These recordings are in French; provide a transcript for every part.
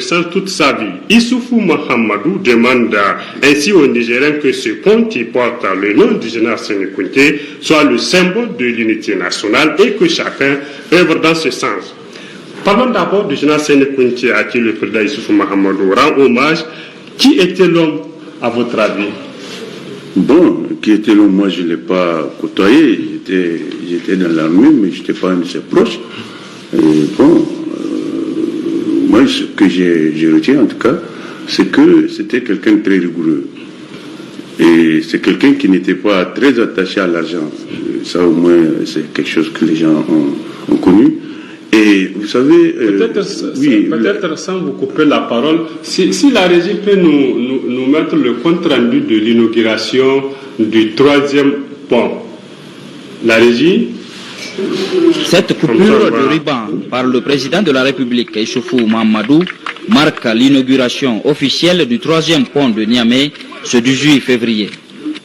reconnaissance toute sa vie. Issoufou Mahamadou demande ainsi aux Nigériens que ce pont qui porte le nom du général Séni Kountché soit le symbole de l'unité nationale et que chacun œuvre dans ce sens. Parlons d'abord du général Séni Kountché à qui le président Issoufou Mahamadou rend hommage. Qui était l'homme à votre avis? Bon, qui était l'homme, moi je ne l'ai pas côtoyé, j'étais dans l'armée, mais je n'étais pas un de ses proches. Et bon, moi ce que j'ai retenu en tout cas, c'est que c'était quelqu'un de très rigoureux. Et c'est quelqu'un qui n'était pas très attaché à l'argent. Ça au moins c'est quelque chose que les gens ont connu. Et vous savez... peut-être sans vous couper la parole, si la régie peut nous mettre le compte rendu de l'inauguration du 3e pont. La régie. Cette coupure de ruban par le président de la République, Issoufou Mahamadou, marque l'inauguration officielle du 3e pont de Niamey ce 18 février.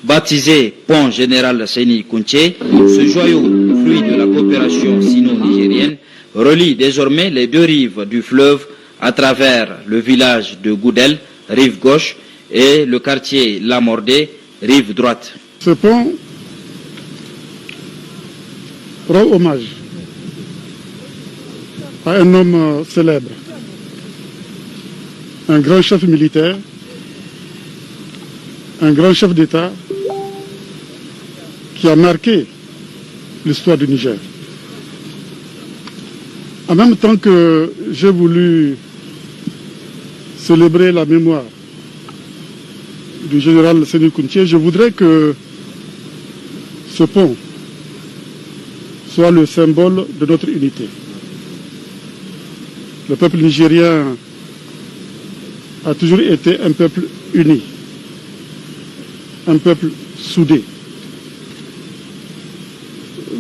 Baptisé Pont Général Séni Kountché, ce joyau, fruit de la coopération sino-nigérienne, relie désormais les deux rives du fleuve à travers le village de Goudel, rive gauche, et le quartier Lamordé, rive droite. Ce pont rend hommage à un homme célèbre, un grand chef militaire, un grand chef d'État qui a marqué l'histoire du Niger. En même temps que j'ai voulu célébrer la mémoire du général Séni Kountché, je voudrais que ce pont soit le symbole de notre unité. Le peuple nigérien a toujours été un peuple uni, un peuple soudé.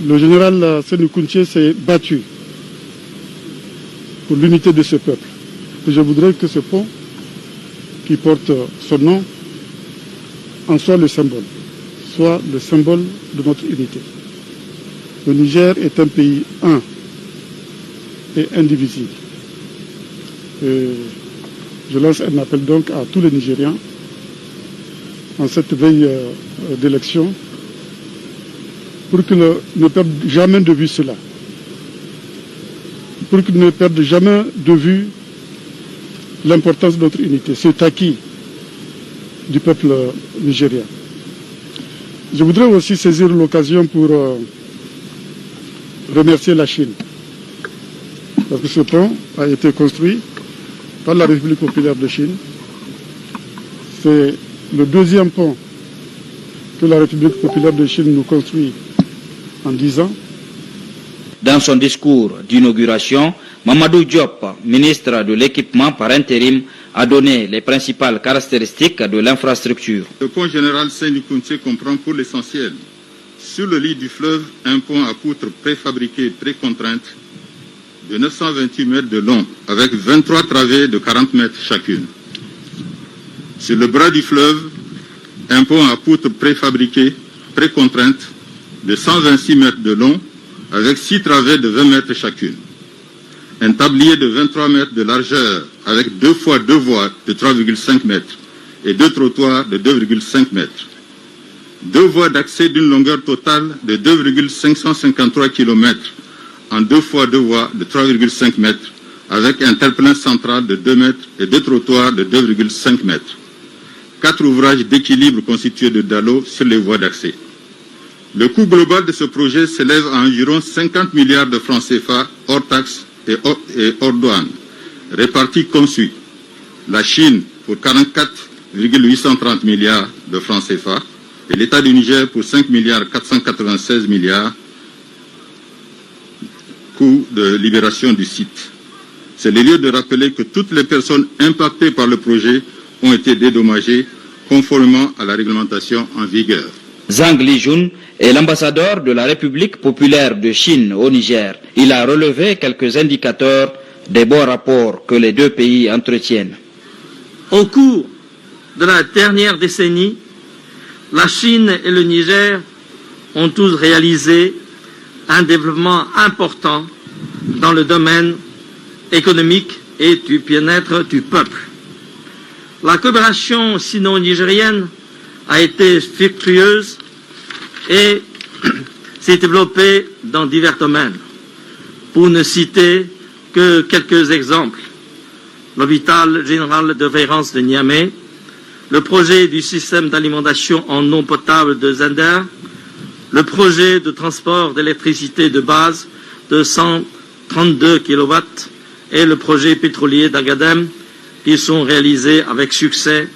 Le général Séni Kountché s'est battu pour l'unité de ce peuple. Et je voudrais que ce pont qui porte son nom en soit le symbole de notre unité. Le Niger est un pays un et indivisible. Et je lance un appel donc à tous les Nigériens en cette veille d'élection pour qu'ils ne perdent jamais de vue cela. Pour qu'ils ne perdent jamais de vue l'importance de notre unité, cet acquis du peuple nigérien. Je voudrais aussi saisir l'occasion pour remercier la Chine, parce que ce pont a été construit par la République populaire de Chine. C'est le 2e pont que la République populaire de Chine nous construit en 10 ans. Dans son discours d'inauguration, Mamadou Diop, ministre de l'équipement par intérim, a donné les principales caractéristiques de l'infrastructure. Le pont général Séni Kountché comprend pour l'essentiel, sur le lit du fleuve, un pont à poutres préfabriquées précontraintes de 928 mètres de long, avec 23 travées de 40 mètres chacune. Sur le bras du fleuve, un pont à poutres préfabriquées précontraintes de 126 mètres de long, avec 6 travées de 20 mètres chacune. Un tablier de 23 mètres de largeur avec 2 fois 2 voies de 3,5 mètres et 2 trottoirs de 2,5 mètres. 2 voies d'accès d'une longueur totale de 2,553 km en 2 fois 2 voies de 3,5 mètres avec un terre-plein central de 2 mètres et 2 trottoirs de 2,5 mètres. 4 ouvrages d'équilibre constitués de dallots sur les voies d'accès. Le coût global de ce projet s'élève à environ 50 milliards de francs CFA hors taxes et hors douane, répartis comme suit. La Chine pour 44,830 milliards de francs CFA et l'État du Niger pour 5 milliards 496 milliards, coût de libération du site. C'est le lieu de rappeler que toutes les personnes impactées par le projet ont été dédommagées conformément à la réglementation en vigueur. Zhang Lijun est l'ambassadeur de la République populaire de Chine au Niger. Il a relevé quelques indicateurs des bons rapports que les deux pays entretiennent. Au cours de la dernière décennie, la Chine et le Niger ont tous réalisé un développement important dans le domaine économique et du bien-être du peuple. La coopération sino-nigérienne a été fructueuse et s'est développée dans divers domaines. Pour ne citer que quelques exemples, l'hôpital général de référence de Niamey, le projet du système d'alimentation en eau potable de Zender, le projet de transport d'électricité de base de 132 kW et le projet pétrolier d'Agadem, qui sont réalisés avec succès,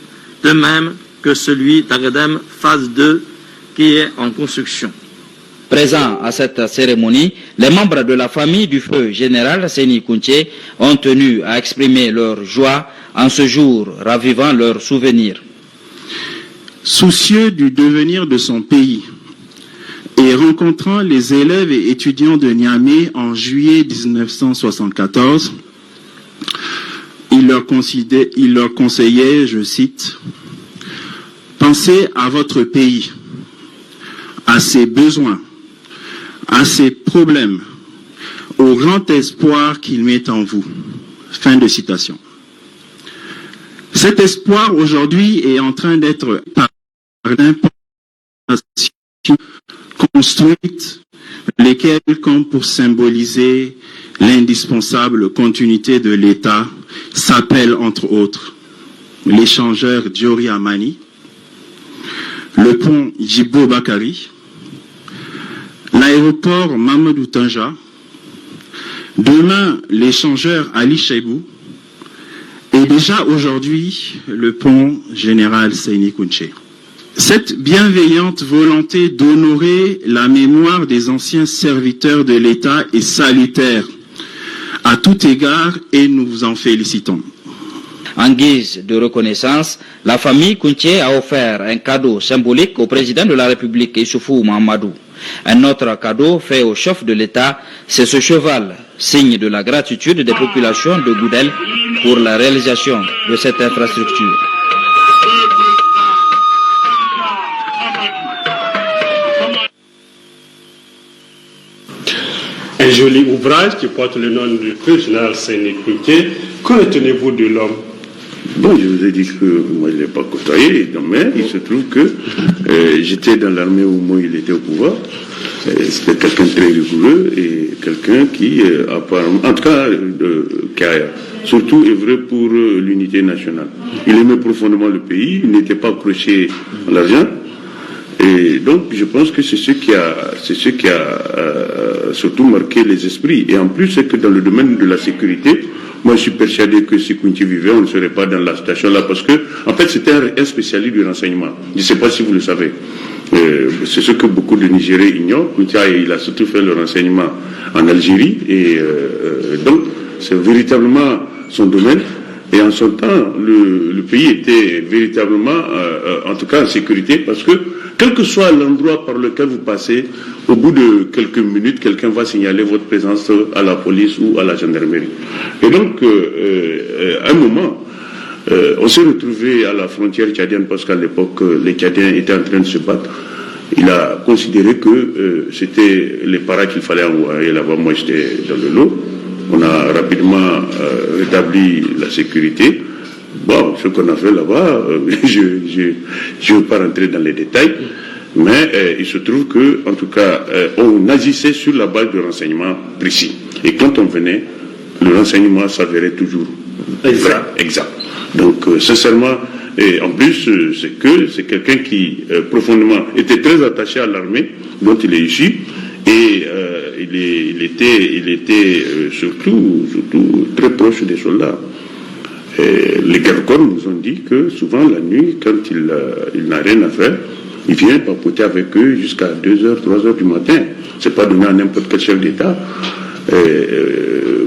de même que celui d'Agadem phase 2 qui est en construction. Présents à cette cérémonie, les membres de la famille du feu général Seni Kountché ont tenu à exprimer leur joie en ce jour, ravivant leurs souvenirs. Soucieux du devenir de son pays et rencontrant les élèves et étudiants de Niamey en juillet 1974, il leur conseillait, je cite, « Pensez à votre pays, à ses besoins, à ses problèmes, au grand espoir qu'il met en vous. » Fin de citation. Cet espoir aujourd'hui est en train d'être par construites, lesquelles, comme pour symboliser l'indispensable continuité de l'État, s'appellent entre autres l'échangeur Diori Amani, le pont Djibo Bakari, l'aéroport Mamadou Tanja, demain l'échangeur Ali Cheibou, et déjà aujourd'hui le pont général Seni Kountché. Cette bienveillante volonté d'honorer la mémoire des anciens serviteurs de l'État est salutaire à tout égard et nous vous en félicitons. En guise de reconnaissance, la famille Kountché a offert un cadeau symbolique au président de la République, Issoufou Mahamadou. Un autre cadeau fait au chef de l'État, c'est ce cheval, signe de la gratitude des populations de Goudel pour la réalisation de cette infrastructure. Un joli ouvrage qui porte le nom du feu général Seni Kountché. Que retenez-vous de l'homme? Bon, je vous ai dit que moi, je ne l'ai pas côtoyé, mais il se trouve que j'étais dans l'armée au moment où il était au pouvoir. C'était quelqu'un de très rigoureux et quelqu'un qui, apparemment, en tout cas, qui a surtout œuvré pour l'unité nationale. Il aimait profondément le pays, il n'était pas accroché à l'argent. Et donc, je pense que c'est ce qui a surtout marqué les esprits. Et en plus, c'est que dans le domaine de la sécurité, moi, je suis persuadé que si Kountché vivait, on ne serait pas dans la station là, parce que, en fait, c'était un spécialiste du renseignement. Je ne sais pas si vous le savez. C'est ce que beaucoup de Nigériens ignorent. Kountché, il a surtout fait le renseignement en Algérie, et donc, c'est véritablement son domaine. Et en son temps, le pays était véritablement, en tout cas en sécurité, parce que quel que soit l'endroit par lequel vous passez, au bout de quelques minutes, quelqu'un va signaler votre présence à la police ou à la gendarmerie. Et donc, à un moment, on s'est retrouvé à la frontière tchadienne, parce qu'à l'époque, les Tchadiens étaient en train de se battre. Il a considéré que c'était les paras qu'il fallait envoyer là-bas. Moi, j'étais dans le lot. On a rapidement rétabli la sécurité. Bon, ce qu'on a fait là-bas, je ne veux pas rentrer dans les détails, mais il se trouve que, en tout cas, on agissait sur la base de renseignements précis. Et quand on venait, le renseignement s'avérait toujours exact. Donc, sincèrement, et en plus, c'est quelqu'un qui profondément était très attaché à l'armée dont il est issu. Et il était surtout très proche des soldats. Et les gardes-corps nous ont dit que souvent la nuit, quand il n'a rien à faire, il vient papoter avec eux jusqu'à 2h, 3h du matin. C'est pas donné à n'importe quel chef d'État.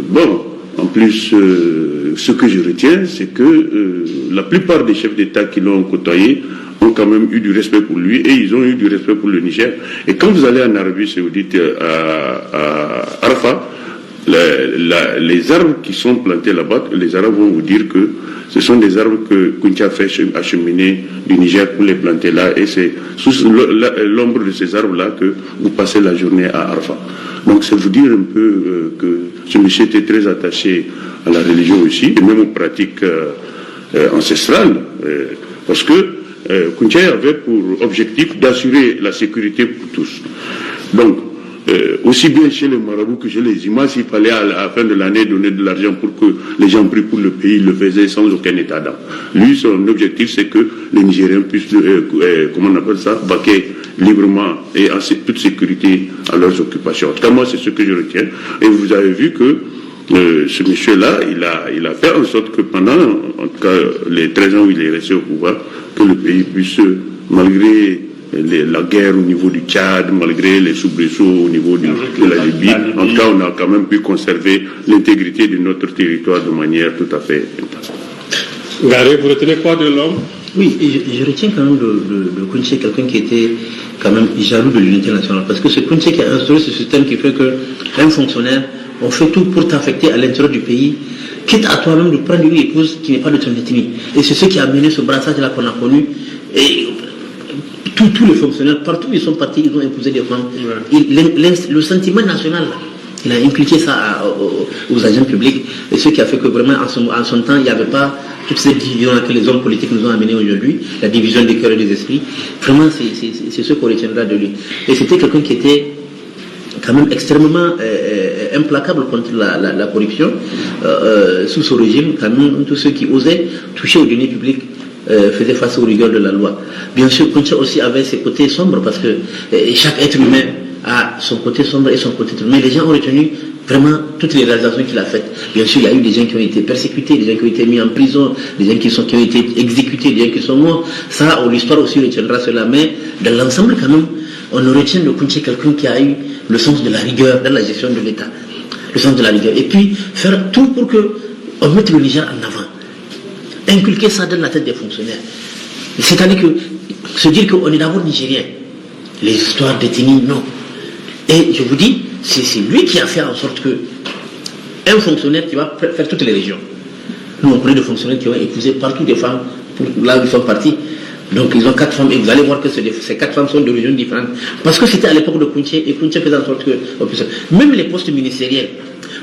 Bon, en plus, ce que je retiens, c'est que la plupart des chefs d'État qui l'ont côtoyé ont quand même eu du respect pour lui, et ils ont eu du respect pour le Niger. Et quand vous allez en Arabie Saoudite, à Arafat, les arbres qui sont plantés là-bas, les Arabes vont vous dire que ce sont des arbres que Kountché a fait acheminer du Niger pour les planter là, et c'est sous l'ombre de ces arbres-là que vous passez la journée à Arafat. Donc c'est vous dire un peu que ce monsieur était très attaché à la religion aussi, et même aux pratiques ancestrales, parce que Kounché avait pour objectif d'assurer la sécurité pour tous. Donc, aussi bien chez les marabouts que chez les imams, s'il fallait à la fin de l'année donner de l'argent pour que les gens prient pour le pays, il le faisait sans aucun état d'âme. Lui, son objectif, c'est que les Nigériens puissent, comment on appelle ça, vaquer librement et en toute sécurité à leurs occupations. En tout cas, moi, c'est ce que je retiens. Et vous avez vu que ce monsieur-là, il a fait en sorte que pendant, en tout cas, les 13 ans où il est resté au pouvoir, que le pays puisse, malgré la guerre au niveau du Tchad, malgré les soubresauts au niveau de la Libye, en tout cas, on a quand même pu conserver l'intégrité de notre territoire de manière tout à fait intacte. Garé, vous retenez quoi de l'homme? Oui, je retiens quand même de Kounché, quelqu'un qui était quand même jaloux de l'unité nationale. Parce que c'est Kounché qui a instauré ce système qui fait qu'un fonctionnaire, on fait tout pour t'affecter à l'intérieur du pays, quitte à toi-même de prendre une épouse qui n'est pas de ton ethnie. Et c'est ce qui a mené ce brassage-là qu'on a connu. Et tous les fonctionnaires, partout où ils sont partis, ils ont épousé des femmes. Ouais. Le sentiment national, là, il a impliqué ça aux agents publics. Et ce qui a fait que vraiment, en son temps, il n'y avait pas toutes ces divisions que les hommes politiques nous ont amenées aujourd'hui, la division des cœurs et des esprits. Vraiment, c'est ce qu'on retiendra de lui. Et c'était quelqu'un qui était quand même extrêmement implacable contre la corruption. Sous ce régime, quand même, tous ceux qui osaient toucher aux deniers publics faisaient face aux rigueurs de la loi. Bien sûr, Kounché aussi avait ses côtés sombres, parce que chaque être humain a son côté sombre et son côté sombre. Mais les gens ont retenu vraiment toutes les réalisations qu'il a faites. Bien sûr, il y a eu des gens qui ont été persécutés, des gens qui ont été mis en prison, des gens qui ont été exécutés, des gens qui sont morts. Ça, l'histoire aussi retiendra cela. Mais dans l'ensemble, quand même, on retient de Kounché quelqu'un qui a eu le sens de la rigueur dans la gestion de l'État. Le sens de la rigueur. Et puis, faire tout pour qu'on mette le Niger en avant. Inculquer ça dans la tête des fonctionnaires. C'est-à-dire que se dire qu'on est d'abord nigérien. Les histoires d'ethnie, non. Et je vous dis, c'est lui qui a fait en sorte que un fonctionnaire qui va faire toutes les régions. Nous, on connaît des fonctionnaires qui ont épousé partout des femmes, là où ils sont partis. Donc ils ont 4 femmes, et vous allez voir que ces 4 femmes sont de régions différentes. Parce que c'était à l'époque de Kounché, et Kounché faisait en sorte que, même les postes ministériels,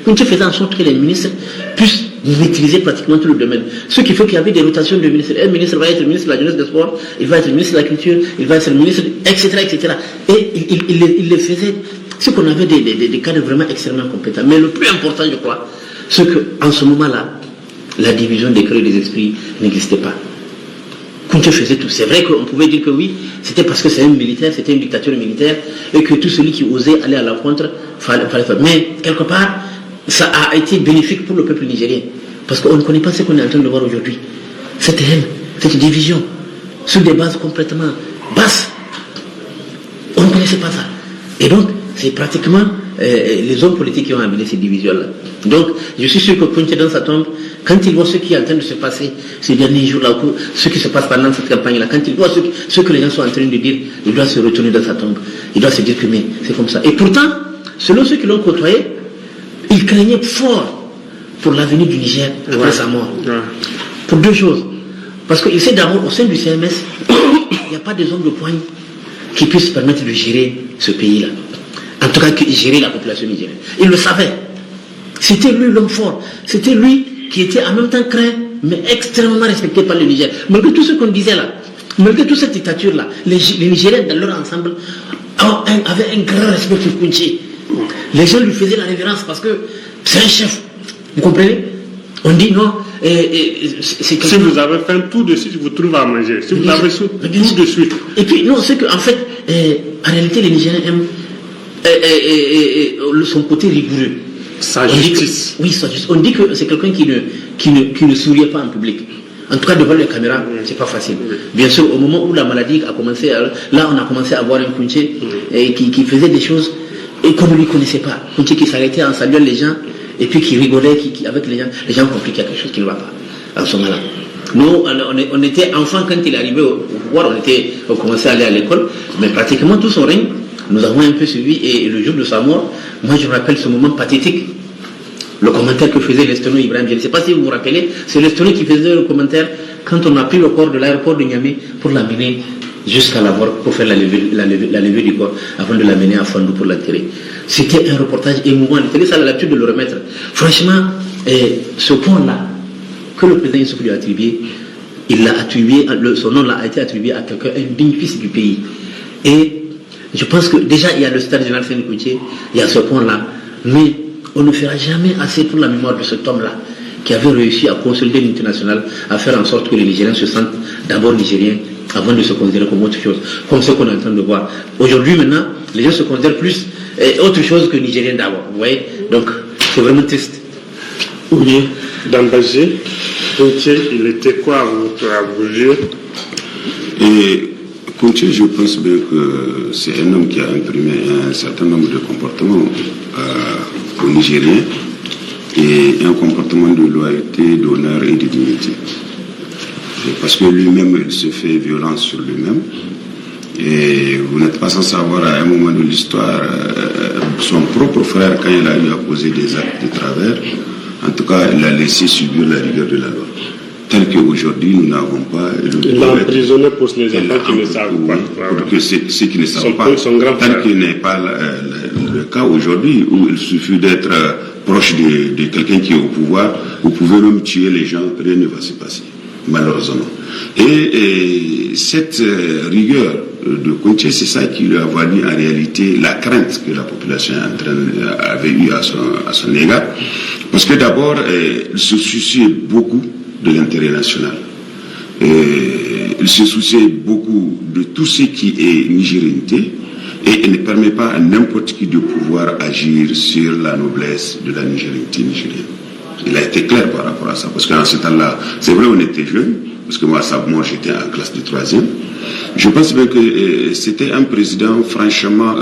Kounché faisait en sorte que les ministres puissent maîtriser pratiquement tout le domaine. Ce qui fait qu'il y avait des rotations de ministres. Un ministre va être le ministre de la jeunesse et des sports, il va être le ministre de la culture, il va être le ministre, etc. etc. Et il les faisait, ce qu'on avait des cadres vraiment extrêmement compétents. Mais le plus important, je crois, c'est qu'en ce moment-là, la division des cœurs et des esprits n'existait pas. Kounché faisait tout. C'est vrai qu'on pouvait dire que oui, c'était parce que c'est un militaire, c'était une dictature militaire, et que tout celui qui osait aller à l'encontre fallait faire. Mais quelque part, ça a été bénéfique pour le peuple nigérien. Parce qu'on ne connaît pas ce qu'on est en train de voir aujourd'hui. Cette haine, cette division, sur des bases complètement basses. On ne connaissait pas ça. Et donc, c'est pratiquement les hommes politiques qui ont amené ces divisions-là. Donc, je suis sûr que Kounché dans sa tombe, quand il voit ce qui est en train de se passer ces derniers jours-là, ce qui se passe pendant cette campagne-là, quand il voit ce que les gens sont en train de dire, il doit se retourner dans sa tombe. Il doit se dire que mais c'est comme ça. Et pourtant, selon ceux qui l'ont côtoyé, il craignait fort pour l'avenir du Niger après sa mort. Pour 2 choses. Parce qu'il sait d'abord, au sein du CMS, il n'y a pas des hommes de poigne qui puissent permettre de gérer ce pays-là. En tout cas, gérer la population nigérienne. Il le savait. C'était lui l'homme fort. C'était lui qui était en même temps craint, mais extrêmement respecté par le Niger. Malgré tout ce qu'on disait là, malgré toute cette dictature-là, les Nigériens dans leur ensemble avaient un grand respect pour Kounché. Les gens lui faisaient la révérence parce que c'est un chef. Vous comprenez? On dit non. Si vous avez faim, tout de suite, vous trouvez à manger. Si vous avez soif, tout de suite. Et puis, non, c'est qu'en fait, en réalité, les Nigériens aiment son côté rigoureux. Sa justice. Oui, sa justice. On dit que c'est quelqu'un qui ne souriait pas en public. En tout cas, devant les caméras, c'est pas facile. Bien sûr, au moment où la maladie a commencé, là, on a commencé à voir un Kounché qui faisait des choses et qu'on ne lui connaissait pas. Kounché qui s'arrêtait en saluant les gens et puis qui rigolait avec les gens ont compris qu'il y a quelque chose qui ne va pas en ce moment-là. Nous, on était enfants quand il est arrivé au pouvoir, on commençait à aller à l'école, mais pratiquement tout son règne, nous avons un peu suivi, et le jour de sa mort, moi je me rappelle ce moment pathétique, le commentaire que faisait l'estono Ibrahim. Je ne sais pas si vous vous rappelez, c'est l'estono qui faisait le commentaire quand on a pris le corps de l'aéroport de Niamey pour l'amener jusqu'à la mort, pour faire la levée du corps, avant de l'amener à Fandou pour l'enterrer. C'était un reportage émouvant. La télé, ça a l'habitude de le remettre. Franchement, ce pont-là, que le président Issoufou lui a attribué, son nom a été attribué à quelqu'un, un digne fils du pays. Et je pense que déjà, il y a le stade général Séné-Koutié, il y a ce pont-là, mais on ne fera jamais assez pour la mémoire de cet homme-là, qui avait réussi à consolider l'unité nationale, à faire en sorte que les Nigériens se sentent d'abord Nigériens, avant de se considérer comme autre chose, comme ce qu'on est en train de voir. Aujourd'hui, maintenant, les gens se considèrent plus autre chose que Nigériens d'abord. Vous voyez? Donc, c'est vraiment triste. Oui, Dambadji, il était quoi à vos yeux? Et Koutié, je pense bien que c'est un homme qui a imprimé un certain nombre de comportements aux Nigériens, et un comportement de loyauté, d'honneur et de dignité. Parce que lui-même, il se fait violence sur lui-même. Et vous n'êtes pas sans savoir, à un moment de l'histoire, son propre frère, quand il a eu à poser des actes de travers, en tout cas, il a laissé subir la rigueur de la loi. Tel qu'aujourd'hui, nous n'avons pas... Il l'a emprisonné pour les enfants qui ne savent pas. Pour que ceux qui ne savent pas, tel qu'il n'est pas le cas aujourd'hui, où il suffit d'être proche de quelqu'un qui est au pouvoir, vous pouvez même tuer les gens, rien ne va se passer, malheureusement. Et cette rigueur de Koutié, c'est ça qui lui a valu en réalité la crainte que la population avait eue à son égard. Parce que d'abord, il se souciait beaucoup de l'intérêt national. Il se souciait beaucoup de tout ce qui est nigérianité, et il ne permet pas à n'importe qui de pouvoir agir sur la noblesse de la nigérianité nigérienne. Il a été clair par rapport à ça, parce qu'en ce temps-là, c'est vrai, on était jeunes, parce que moi j'étais en classe de 3e. Je pense bien que c'était un président franchement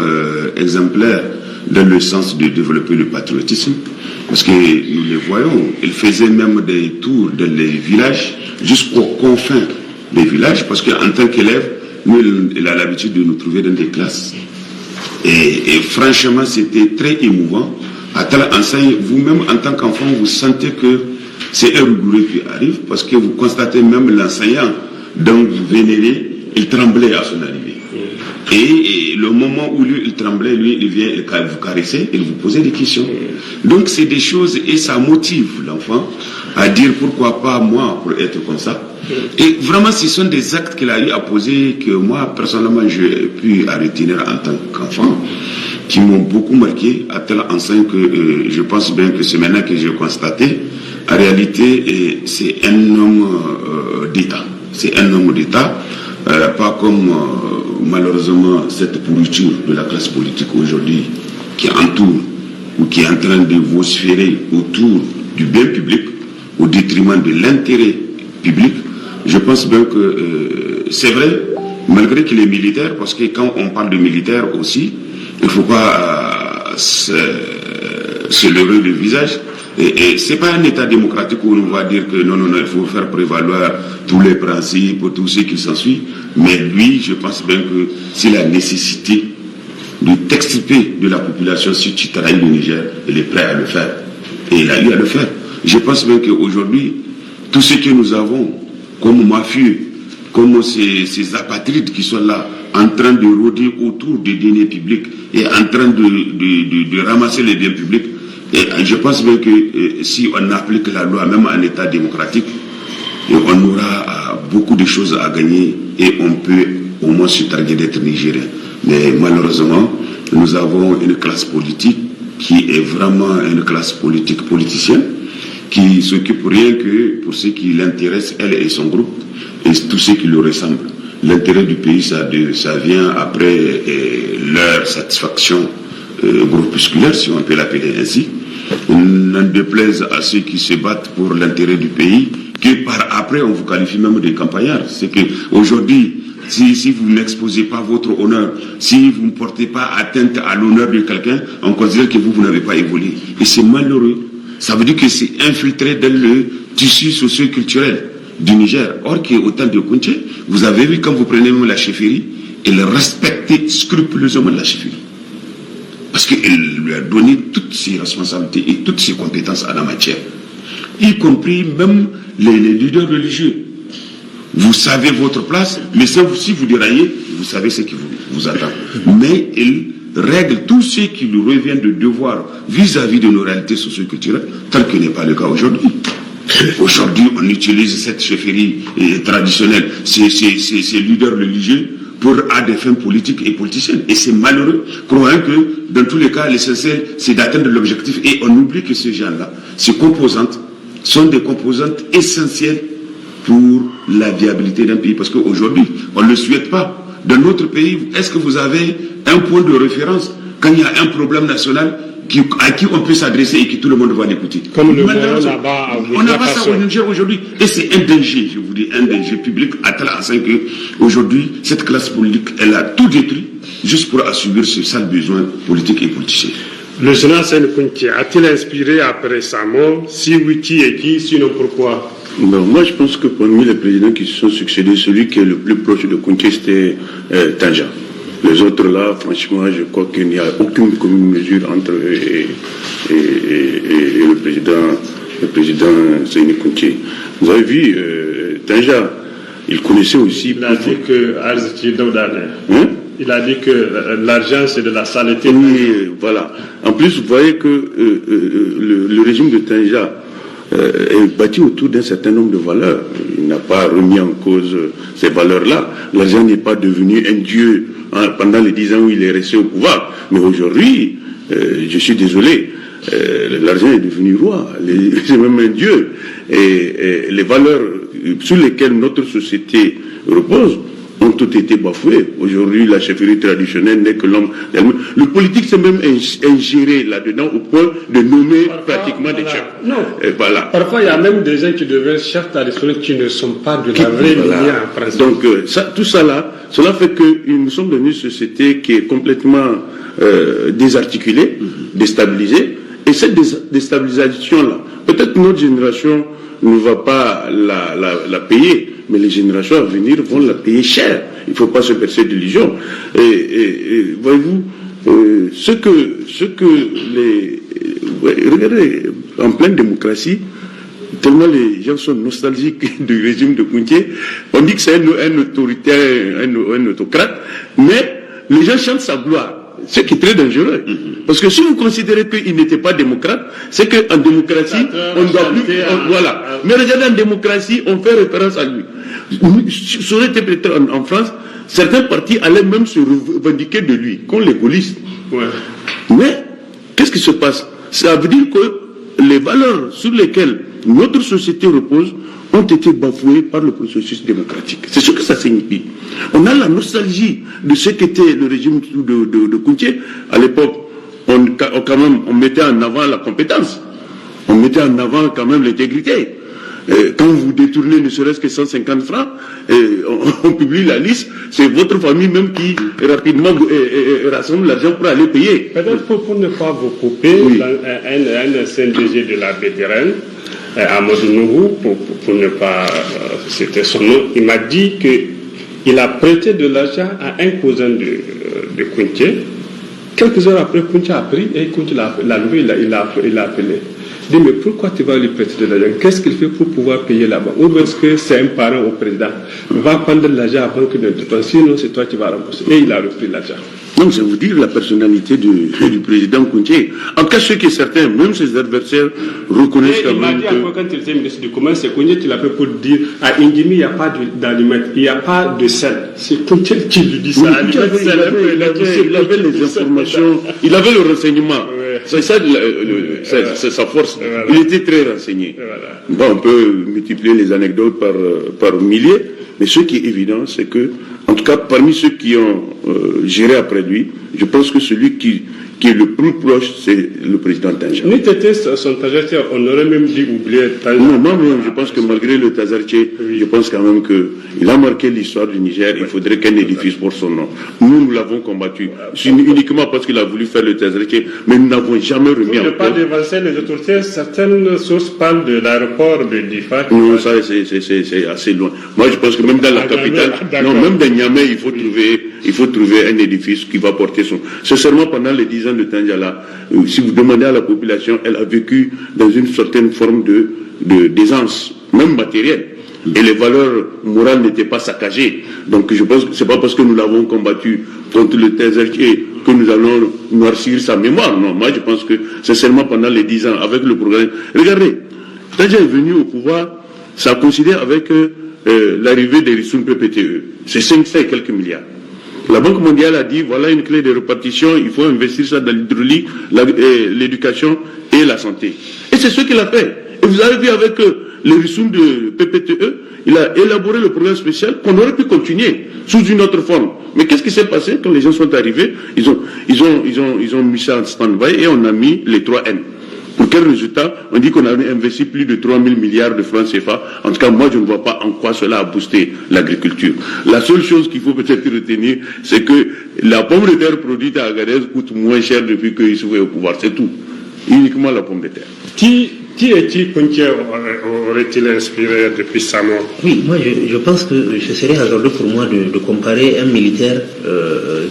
exemplaire dans le sens de développer le patriotisme, parce que nous le voyons, il faisait même des tours dans les villages, jusqu'aux confins des villages, parce qu'en tant qu'élève, nous, il a l'habitude de nous trouver dans des classes. Et franchement, c'était très émouvant. À telle enseigne, vous-même, en tant qu'enfant, vous sentez que c'est un rigoureux qui arrive, parce que vous constatez même l'enseignant dont vous vénérez, il tremblait à son arrivée. Et le moment où lui, il tremblait, lui, il vient vous caresser, il vous posait des questions. Donc, c'est des choses, et ça motive l'enfant à dire pourquoi pas moi pour être comme ça. Et vraiment, ce sont des actes qu'il a eu à poser que moi, personnellement, j'ai pu retenir en tant qu'enfant, qui m'ont beaucoup marqué, à telle enseigne que je pense bien que c'est maintenant que j'ai constaté, en réalité, c'est un homme d'État. C'est un homme d'État, pas comme malheureusement cette pourriture de la classe politique aujourd'hui qui entoure ou qui est en train de vociférer autour du bien public au détriment de l'intérêt public. Je pense bien que c'est vrai, malgré qu'il est militaire, parce que quand on parle de militaire aussi, il ne faut pas se lever le visage. Et ce n'est pas un État démocratique où on va dire que non, il faut faire prévaloir tous les principes, tout ce qui s'ensuit. Mais lui, je pense bien que c'est la nécessité de t'extirper de la population si tu trahis le Niger, il est prêt à le faire. Et il a eu à le faire. Je pense bien qu'aujourd'hui, tout ce que nous avons comme mafieux, comme ces apatrides qui sont là, en train de rôder autour des deniers publics et en train de ramasser les biens publics, et je pense bien que si on applique la loi, même en État démocratique, on aura beaucoup de choses à gagner et on peut au moins se targuer d'être nigérien. Mais malheureusement, nous avons une classe politique qui est vraiment une classe politique politicienne, qui s'occupe rien que pour ce qui l'intéresse, elle et son groupe, et tout ce qui lui ressemble. L'intérêt du pays, ça vient après leur satisfaction groupusculaire, si on peut l'appeler ainsi. N'en déplaise à ceux qui se battent pour l'intérêt du pays, que par après on vous qualifie même de campagnards. C'est que aujourd'hui, si vous n'exposez pas votre honneur, si vous ne portez pas atteinte à l'honneur de quelqu'un, on considère que vous n'avez pas évolué. Et c'est malheureux. Ça veut dire que c'est infiltré dans le tissu socio-culturel du Niger. Or qu'au temps de Koutié, vous avez vu quand vous prenez même la chefferie, il respectait scrupuleusement la chefferie. Parce qu'il lui a donné toutes ses responsabilités et toutes ses compétences en la matière. Y compris même les leaders religieux. Vous savez votre place, mais si vous déraillez, vous savez ce qui vous attend. Mais il règle tout ce qui lui revient de devoir vis-à-vis de nos réalités socioculturelles, tel que n'est pas le cas aujourd'hui. Aujourd'hui, on utilise cette chefferie traditionnelle, ces leaders religieux, à des fins politiques et politiciennes. Et c'est malheureux, croyant que, dans tous les cas, l'essentiel, c'est d'atteindre l'objectif. Et on oublie que ces gens-là, ces composantes, sont des composantes essentielles pour la viabilité d'un pays. Parce qu'aujourd'hui, on ne le souhaite pas. Dans notre pays, est-ce que vous avez un point de référence quand il y a un problème national à qui on peut s'adresser et que tout le monde va l'écouter? Comme le là-bas, on n'a pas ça au Niger aujourd'hui. Et c'est un danger, je vous dis, un danger public à tel enseigne que aujourd'hui, cette classe politique, elle a tout détruit juste pour assumer ce sale besoin politique et politicien. Le général Sani Kountché a-t-il inspiré après sa mort? Si oui, qui et qui? Sinon pourquoi? Moi, je pense que parmi les présidents qui se sont succédés, celui qui est le plus proche de Kountché, c'était Tanja. Les autres là, franchement, je crois qu'il n'y a aucune commune mesure entre eux et le président Sani Kountché. Vous avez vu, Tanja, il connaissait aussi... Il a dit que il a dit que l'argent c'est de la saleté. Oui, voilà. En plus, vous voyez que le régime de Tanja est bâti autour d'un certain nombre de valeurs. Il n'a pas remis en cause ces valeurs-là. L'argent n'est pas devenu un dieu pendant les 10 ans où il est resté au pouvoir. Mais aujourd'hui, je suis désolé, l'argent est devenu roi. C'est même un dieu. Et les valeurs sur lesquelles notre société repose ont toutes été bafouées. Aujourd'hui, la chefferie traditionnelle n'est que l'homme d'elle-même. Le politique s'est même ingéré là-dedans au point de nommer pratiquement des chefs. Non. Et voilà. Parfois, il y a même des gens qui deviennent chefs traditionnels qui ne sont pas de la vraie lignée en France. Donc, tout ça là, cela fait que nous sommes dans une société qui est complètement désarticulée, déstabilisée. Et cette déstabilisation-là, peut-être notre génération ne va pas la payer, mais les générations à venir vont la payer cher. Il ne faut pas se percer d'illusions. Et voyez-vous, regardez, en pleine démocratie, tellement les gens sont nostalgiques du régime de Kountché, on dit que c'est un autoritaire, un autocrate, mais les gens chantent sa gloire. Ce qui est très dangereux. Parce que si vous considérez qu'il n'était pas démocrate, c'est qu'en démocratie, on doit plus... voilà. Mais regardez, en démocratie, on fait référence à lui. Ça aurait été peut-être en France, certains partis allaient même se revendiquer de lui, comme les gaullistes. Ouais. Mais, qu'est-ce qui se passe? Ça veut dire que les valeurs sur lesquelles notre société repose ont été bafouées par le processus démocratique. C'est ce que ça signifie. On a la nostalgie de ce qu'était le régime de Kountché. À l'époque, on mettait en avant la compétence. On mettait en avant quand même l'intégrité. Quand vous détournez ne serait-ce que 150 francs, on publie la liste, c'est votre famille même qui rapidement rassemble l'argent pour aller payer. Peut-être pour ne pas vous couper, oui. Un ancien DG de la BDRN, Amadou Nourou, pour ne pas citer son nom, il m'a dit qu'il a prêté de l'argent à un cousin de Kountché. Quelques heures après, Kountché a pris et Kountché l'a levé, il l'a appelé. Il dit, mais pourquoi tu vas lui prêter de l'argent? Qu'est-ce qu'il fait pour pouvoir payer là-bas? Ou est-ce que c'est un parent au président? Il va prendre de l'argent avant que ne te fasse, sinon c'est toi qui vas rembourser. Et il a repris l'argent. Donc, c'est vous dire la personnalité du président Kountché. En tout cas, ce qui est certain, même ses adversaires reconnaissent quand même. Il m'a dit quand il était ministre du Commerce, c'est Kountché qui l'a fait pour dire à Indimi, il n'y a pas d'aliments, il n'y a pas de sel. C'est Kountché qui lui dit ça. Il avait les informations, il avait le renseignement. C'est ça, c'est sa force. Voilà. Il était très renseigné. Voilà. Bon, on peut multiplier les anecdotes par milliers, mais ce qui est évident, c'est que, en tout cas, parmi ceux qui ont géré après lui, je pense que celui qui est le plus proche, c'est le président Tanja. Ni t'étais son Tazarché, on aurait même dit oublier Tanja. Non, je pense que malgré le Tazarché, oui. Je pense quand même qu'il a marqué l'histoire du Niger. Il faudrait qu'un édifice porte son nom. Nous l'avons combattu. Uniquement parce qu'il a voulu faire le Tazarché, mais nous n'avons jamais remis en cause. Pour ne pas dévancer les autorités, certaines sources parlent de l'aéroport de Difa. Non, ça c'est assez loin. Moi je pense que même dans la capitale, même dans Niamey, il faut trouver un édifice qui va porter son nom. Sincèrement, pendant les 10 ans de Tanja, si vous demandez à la population, elle a vécu dans une certaine forme d'aisance, même matérielle. Et les valeurs morales n'étaient pas saccagées. Donc je pense que c'est pas parce que nous l'avons combattu contre le Tazarché que nous allons noircir sa mémoire. Non, moi je pense que c'est seulement pendant les 10 ans, avec le programme. Regardez, Tadja est venu au pouvoir, ça coïncidait avec l'arrivée des ressources PPTE. C'est 500 et quelques milliards. La Banque mondiale a dit, voilà une clé de répartition, il faut investir ça dans l'hydraulique, l'éducation et la santé. Et c'est ce qu'il a fait. Et vous avez vu avec les ressources de PPTE, il a élaboré le programme spécial qu'on aurait pu continuer sous une autre forme. Mais qu'est-ce qui s'est passé quand les gens sont arrivés? Ils ont mis ça en stand-by et on a mis les 3N. Pour quel résultat? On dit qu'on a investi plus de 3 000 milliards de francs CFA. En tout cas, moi, je ne vois pas en quoi cela a boosté l'agriculture. La seule chose qu'il faut peut-être retenir, c'est que la pomme de terre produite à Agadez coûte moins cher depuis qu'ils sont au pouvoir. C'est tout. Uniquement la pomme de terre. Qui aurait-il inspiré depuis sa mort? Oui, moi je pense que ce serait hasardeux pour moi de comparer un militaire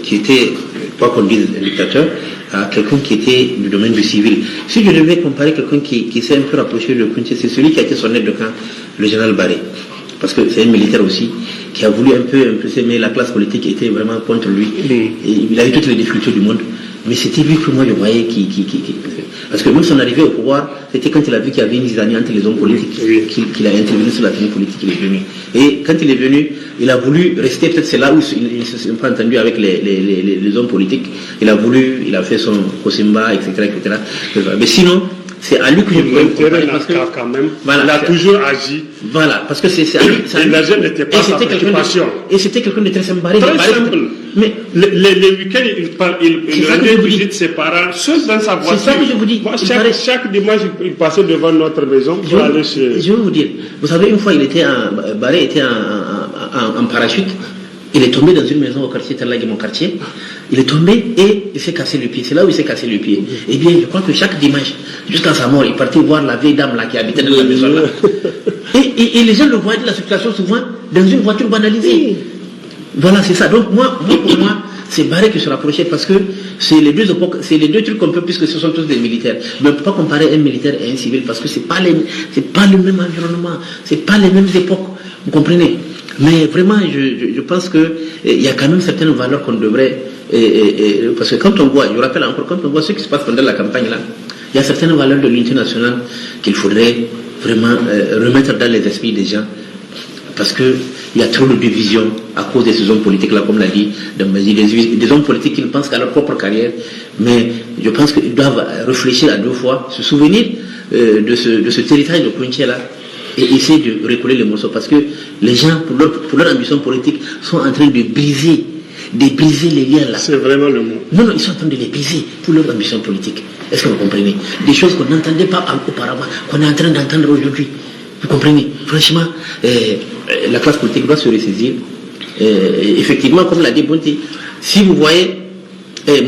qui était, quoi qu'on dise, un dictateur, à quelqu'un qui était du domaine du civil. Si je devais comparer quelqu'un qui s'est un peu rapproché de Kounché, c'est celui qui a été son aide de camp, le général Barré. Parce que c'est un militaire aussi qui a voulu un peu mais la classe politique était vraiment contre lui. Et il avait toutes les difficultés du monde. Mais c'était lui que moi je voyais parce que même son arrivée au pouvoir, c'était quand il a vu qu'il y avait une zizanie entre les hommes politiques, qu'il a intervenu sur la tenue politique, il est venu. Et quand il est venu, il a voulu rester, peut-être c'est là où il ne s'est pas entendu avec les hommes politiques. Il a fait son Kosimba, etc. Mais sinon, c'est à lui que je voulais comparer parce que quand même, voilà, il a toujours agi. Voilà, parce que c'est à lui. Et l'argent n'était pas sa préoccupation. Et c'était quelqu'un de très simple. Très simple. Mais les week-ends, il rendait visite ses parents, seuls dans sa voiture. C'est ça que je vous dis. Chaque dimanche, il passait devant notre maison pour aller chez... Je vais vous dire. Vous savez, une fois, Barré était en parachute. Il est tombé dans une maison au quartier Talag, mon quartier. Il est tombé et il s'est cassé le pied. C'est là où il s'est cassé le pied. Eh bien, je crois que chaque dimanche, jusqu'à sa mort, il partait voir la vieille dame là qui habitait dans la maison là. Et les gens le voyaient de la circulation souvent dans une voiture banalisée. Voilà, c'est ça. Donc pour moi, c'est Barré qui se rapprochait parce que c'est les deux époques, c'est les deux trucs qu'on peut, puisque ce sont tous des militaires. Mais on ne peut pas comparer un militaire et un civil parce que c'est pas le même environnement, c'est pas les mêmes époques. Vous comprenez? Mais vraiment, je pense qu'il y a quand même certaines valeurs qu'on devrait... parce que quand on voit, je rappelle encore, quand on voit ce qui se passe pendant la campagne là, il y a certaines valeurs de l'unité nationale qu'il faudrait vraiment remettre dans les esprits des gens. Parce qu'il y a trop de divisions à cause de ces hommes politiques là, comme l'a dit des hommes politiques qui ne pensent qu'à leur propre carrière. Mais je pense qu'ils doivent réfléchir à deux fois, se souvenir de ce territoire de Kounché là, et essayer de recoller les morceaux parce que les gens, pour leur ambition politique, sont en train de briser les liens là. C'est vraiment le mot. Non, ils sont en train de les briser pour leur ambition politique. Est-ce que vous comprenez? Des choses qu'on n'entendait pas auparavant, qu'on est en train d'entendre aujourd'hui. Vous comprenez? Franchement, la classe politique doit se ressaisir. Effectivement, comme l'a dit Bonti, si vous voyez,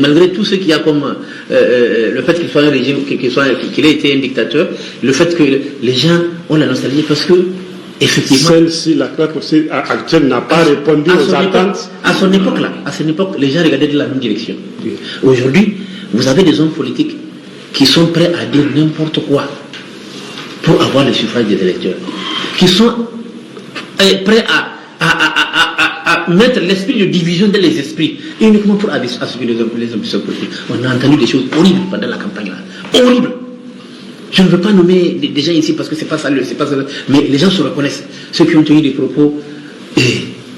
malgré tout ce qu'il y a comme le fait qu'il soit un régime, qu'il ait été un dictateur, le fait que les gens ont la nostalgie parce que effectivement, celle-ci, la classe actuelle n'a pas répondu aux attentes. À son époque, les gens regardaient de la même direction. Aujourd'hui, vous avez des hommes politiques qui sont prêts à dire n'importe quoi pour avoir le suffrage des électeurs, qui sont prêts à mettre l'esprit de division dans les esprits, uniquement pour assurer les ambitions politiques. On a entendu des choses horribles pendant la campagne là. Horribles. Je ne veux pas nommer des gens ici parce que c'est pas ça, mais les gens se reconnaissent. Ceux qui ont tenu des propos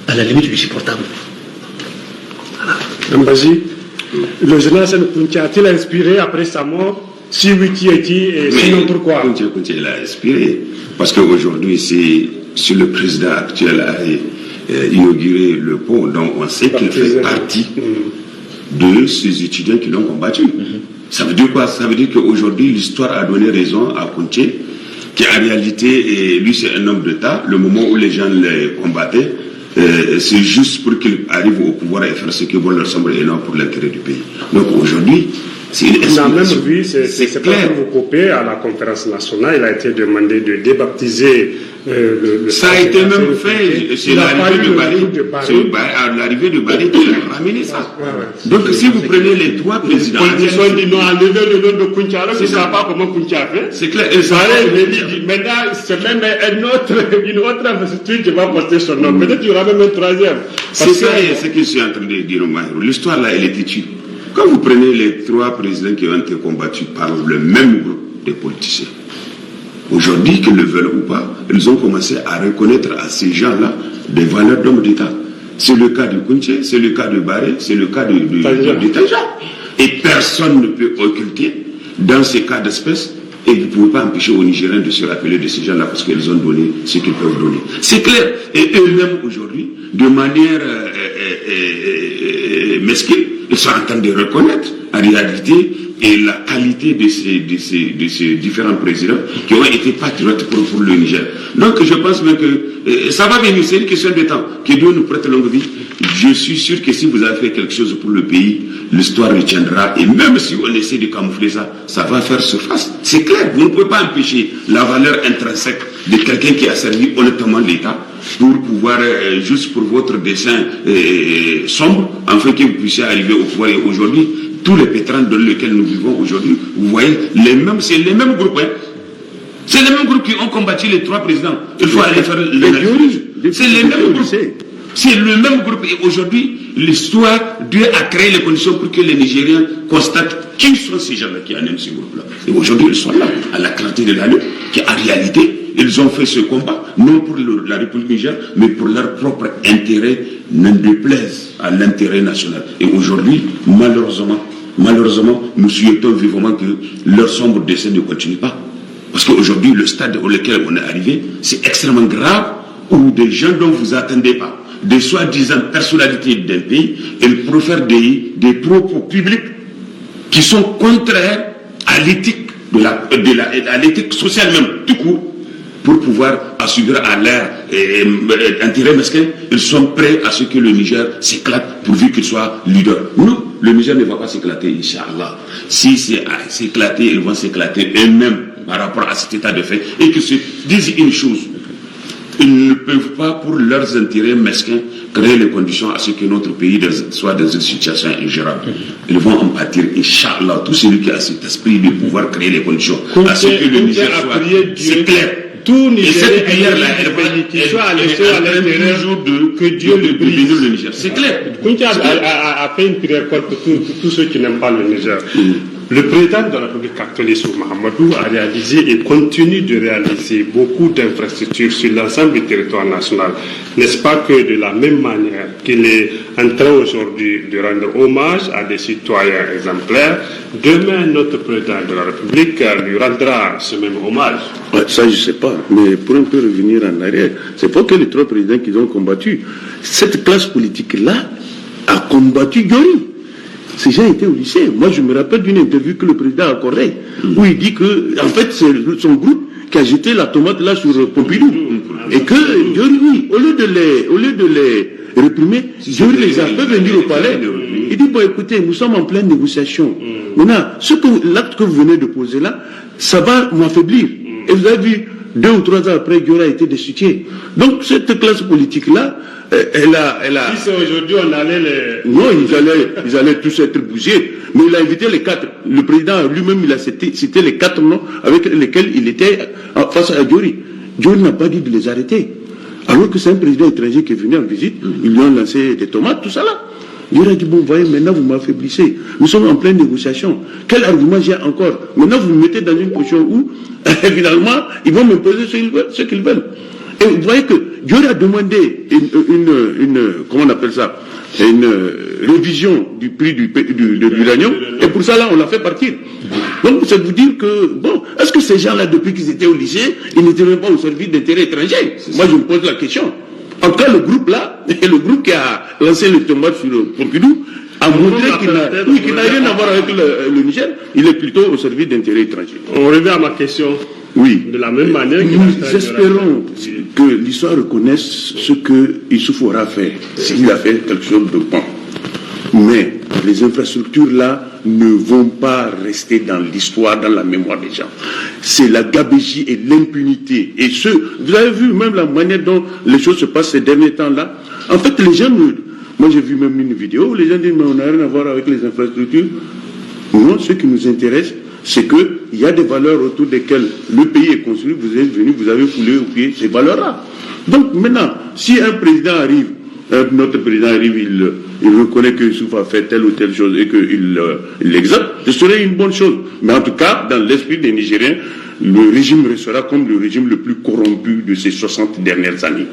à la limite du supportable. Voilà. Mbazi, le général Kounché a-t-il inspiré après sa mort? Si oui, qui est-il et sinon pourquoi? Kounché l'a inspiré. Parce qu'aujourd'hui, si le président actuel a inauguré le pont, donc on sait qu'il fait partie de ces étudiants qui l'ont combattu. Ça veut dire quoi? Ça veut dire qu'aujourd'hui, l'histoire a donné raison à Kounché, qui en réalité, lui c'est un homme d'État. Le moment où les gens les combattaient, c'est juste pour qu'ils arrivent au pouvoir et faire ce qui bon leur semble et non pour l'intérêt du pays. Donc aujourd'hui, c'est une on a même vu, c'est pas pour vous couper, à la conférence nationale, il a été demandé de débaptiser le ça a été même fait, c'est l'arrivée de Barré qui a ramené ça. Donc si vous prenez les trois présidents, ils ont enlevé le nom de Kounché, alors qu'ils ne savent pas comment Kounché a fait. C'est clair. Maintenant, c'est même une autre investiture qui va porter son nom. Peut-être qu'il y aura même un troisième. C'est ça ce que je suis en train de dire au Mahirou. L'histoire là, elle est têtue. Quand vous prenez les 3 présidents qui ont été combattus par le même groupe de politiciens, aujourd'hui, qu'ils le veulent ou pas, ils ont commencé à reconnaître à ces gens-là des valeurs d'hommes d'État. C'est le cas de Kounché, c'est le cas de Barré, c'est le cas de Tanja. Et personne ne peut occulter dans ces cas d'espèce. Et vous ne pouvez pas empêcher aux Nigériens de se rappeler de ces gens-là parce qu'ils ont donné ce qu'ils peuvent donner. C'est clair. Et eux-mêmes aujourd'hui, de manière mesquine, ils sont en train de reconnaître en réalité et la qualité de ces différents présidents qui ont été patriotes pour le Niger. Donc je pense même que ça va venir, c'est une question de temps. Que Dieu nous prête longue vie. Je suis sûr que si vous avez fait quelque chose pour le pays, l'histoire retiendra. Et même si on essaie de camoufler ça, ça va faire surface. C'est clair, vous ne pouvez pas empêcher la valeur intrinsèque de quelqu'un qui a servi honnêtement l'État pour pouvoir, juste pour votre dessein sombre, afin que vous puissiez arriver au pouvoir. Et aujourd'hui, tous les pétrins dans lesquels nous vivons aujourd'hui, vous voyez, c'est les mêmes groupes. Hein. C'est les mêmes groupes qui ont combattu les 3 présidents. Il faut aller faire l'analyse. C'est les mêmes groupes. C'est le même groupe. Et aujourd'hui, l'histoire, Dieu a créé les conditions pour que les Nigériens constatent qui sont ces gens-là qui animent ce groupe-là. Et aujourd'hui, ils sont là, à la clarté de la lutte, qui en réalité, ils ont fait ce combat, non pour la République Niger, mais pour leur propre intérêt, ne déplaise à l'intérêt national. Et aujourd'hui, malheureusement, nous souhaitons vivement que leur sombre destin ne continue pas. Parce qu'aujourd'hui, le stade auquel on est arrivé, c'est extrêmement grave, où des gens dont vous n'attendez pas, des soi-disant personnalités d'un pays, ils profèrent des propos publics qui sont contraires à l'éthique à l'éthique sociale même, tout court, pour pouvoir assurer à leur intérêt mesquin. Ils sont prêts à ce que le Niger s'éclate pourvu qu'il soit leader. Non, le Niger ne va pas s'éclater, Inch'Allah. Si c'est à s'éclater, ils vont s'éclater eux-mêmes par rapport à cet état de fait et qu'ils se disent une chose. Ils ne peuvent pas, pour leurs intérêts mesquins, créer les conditions à ce que notre pays soit dans une situation ingérable. Ils vont en pâtir, Inch'Allah, tout celui qui a cet esprit de pouvoir créer les conditions à ce que le Niger soit. C'est clair. Tout et cette prière-là, elle soit à l'intérieur que Dieu le brise le Niger. C'est clair. Kounché a fait une prière contre tous ceux qui n'aiment pas le Niger. Le président de la République actuelle, Issoufou Mahamadou, a réalisé et continue de réaliser beaucoup d'infrastructures sur l'ensemble du territoire national. N'est-ce pas que de la même manière qu'il est en train aujourd'hui de rendre hommage à des citoyens exemplaires, demain notre président de la République lui rendra ce même hommage? Ouais, ça je ne sais pas, mais pour un peu revenir en arrière, c'est pas que les 3 présidents qui ont combattu. Cette classe politique-là a combattu Yori. Ces gens étaient au lycée. Moi, je me rappelle d'une interview que le président a accordée, où il dit que, en fait, c'est son groupe qui a jeté la tomate là sur Pompidou. Et que, oui, au lieu de les réprimer, Diori les a fait venir au palais. Il dit, bon, écoutez, nous sommes en pleine négociation. Maintenant, l'acte que vous venez de poser là, ça va m'affaiblir. Et vous avez vu, 2 ou 3 ans après, Diori a été destitué. Donc, cette classe politique-là, elle a... Si c'est aujourd'hui, on allait les... Non, ils allaient tous être bougés. Mais il a invité les 4. Le président lui-même, il a cité les 4 noms avec lesquels il était face à Diori. Diori n'a pas dit de les arrêter. Alors que c'est un président étranger qui est venu en visite, ils lui ont lancé des tomates, tout ça là. Diori a dit, bon, voyez, maintenant vous m'affaiblissez. Nous sommes en pleine négociation. Quel argument j'ai encore? Maintenant vous me mettez dans une position où, finalement, ils vont m'imposer ce qu'ils veulent. Et vous voyez que Diori a demandé comment on appelle ça, une révision du prix de l'uranium, et pour ça là, on l'a fait partir. Donc, c'est vous dire que, bon, est-ce que ces gens-là, depuis qu'ils étaient au lycée, ils n'étaient même pas au service d'intérêt étranger? Moi, je me pose la question. En tout cas, le groupe là, le groupe qui a lancé le tomate sur Pompidou, a montré qu'il n'a rien à voir avec le Niger, il est plutôt au service d'intérêt étranger. On revient à ma question. Oui. De la même manière que nous espérons que l'histoire reconnaisse ce que Issoufou aura fait, s'il a fait quelque chose de bon. Mais les infrastructures là ne vont pas rester dans l'histoire, dans la mémoire des gens. C'est la gabegie et l'impunité. Et vous avez vu même la manière dont les choses se passent ces derniers temps-là. En fait, les gens, moi j'ai vu même une vidéo où les gens disent mais on n'a rien à voir avec les infrastructures. Non, ce qui nous intéresse, c'est qu'il y a des valeurs autour desquelles le pays est construit, vous êtes venu, vous avez foulé au pied ces valeurs-là. Donc maintenant, si un président arrive notre président arrive, il reconnaît que Youssouf a fait telle ou telle chose et qu'il l'exalte, ce serait une bonne chose. Mais en tout cas, dans l'esprit des Nigériens, le régime restera comme le régime le plus corrompu de ces 60 dernières années.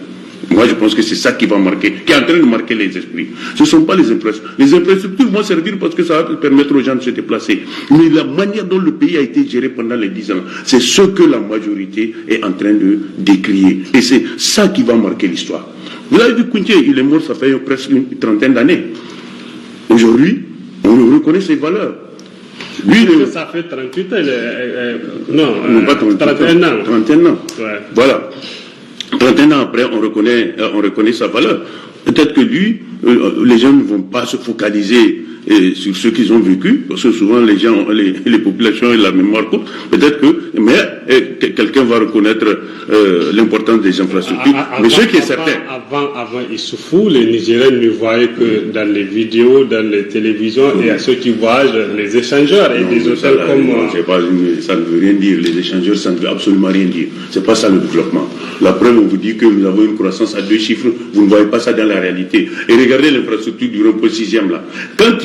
Moi, je pense que c'est ça qui va marquer, qui est en train de marquer les esprits. Ce ne sont pas les infrastructures. Les infrastructures vont servir parce que ça va permettre aux gens de se déplacer. Mais la manière dont le pays a été géré pendant les 10 ans, c'est ce que la majorité est en train de décrier. Et c'est ça qui va marquer l'histoire. Vous avez vu Kounché, il est mort, ça fait presque une trentaine d'années. Aujourd'hui, on reconnaît ses valeurs. Lui, ça fait 38 ans. Pas 31 ans. 31 ans. Ouais. Voilà. 31 ans après, on reconnaît sa valeur. Peut-être que lui, les gens ne vont pas se focaliser sur ce qu'ils ont vécu, parce que souvent les gens, les populations ont la mémoire courte. Peut-être que, mais quelqu'un va reconnaître l'importance des infrastructures. Mais ce qui est certain. Avant Issoufou, les Nigériens ne voyaient que dans les vidéos, dans les télévisions, et à ceux qui voyagent, les échangeurs et des hôtels comme. Ça ne veut rien dire. Les échangeurs, ça ne veut absolument rien dire. C'est pas ça le développement. La preuve, on vous dit que nous avons une croissance à 2 chiffres. Vous ne voyez pas ça dans la réalité. Et regardez l'infrastructure du rond-point 6e là. Quand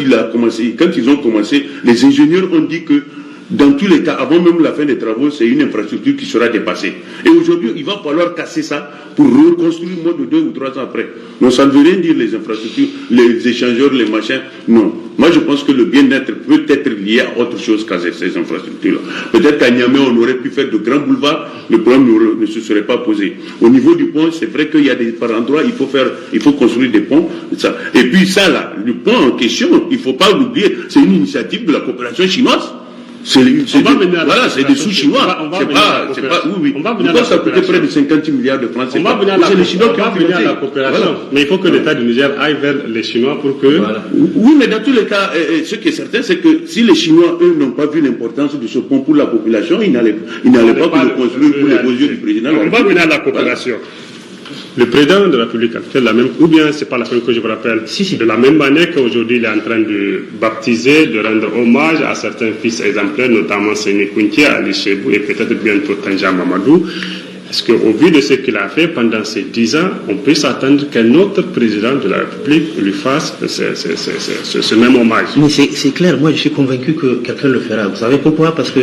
ils ont commencé, les ingénieurs ont dit que dans tous les cas, avant même la fin des travaux, c'est une infrastructure qui sera dépassée. Et aujourd'hui, il va falloir casser ça pour reconstruire moins de 2 ou 3 ans après. Non, ça ne veut rien dire les infrastructures, les échangeurs, les machins. Non. Moi, je pense que le bien-être peut être lié à autre chose qu'à ces infrastructures-là. Peut-être qu'à Niamey, on aurait pu faire de grands boulevards, le problème ne se serait pas posé. Au niveau du pont, c'est vrai qu'il y a par endroits, il faut construire des ponts. Ça. Et puis ça, là, le pont en question, il ne faut pas l'oublier, c'est une initiative de la coopération chinoise. C'est des sous-chinois. C'est pas, oui. Pourquoi ça coûtait près de 50 milliards de francs? On va venir à la coopération. Voilà. Mais il faut que l'État du Niger aille vers les Chinois pour que. Voilà. Oui, mais dans tous les cas, ce qui est certain, c'est que si les Chinois, eux, n'ont pas vu l'importance de ce pont pour la population, ils n'allaient pas le construire pour les beaux yeux du président. On va venir à la coopération. Le président de la République a fait la même, ou bien c'est pas la première que je vous rappelle, de la même manière qu'aujourd'hui il est en train de baptiser, de rendre hommage à certains fils exemplaires, notamment Séné Kounché, Ali Chebou et peut-être bientôt Tanja Mamadou. Est-ce qu'au vu de ce qu'il a fait pendant ces 10 ans, on peut s'attendre qu'un autre président de la République lui fasse ce même hommage? Mais c'est clair, moi je suis convaincu que quelqu'un le fera. Vous savez pourquoi? Parce que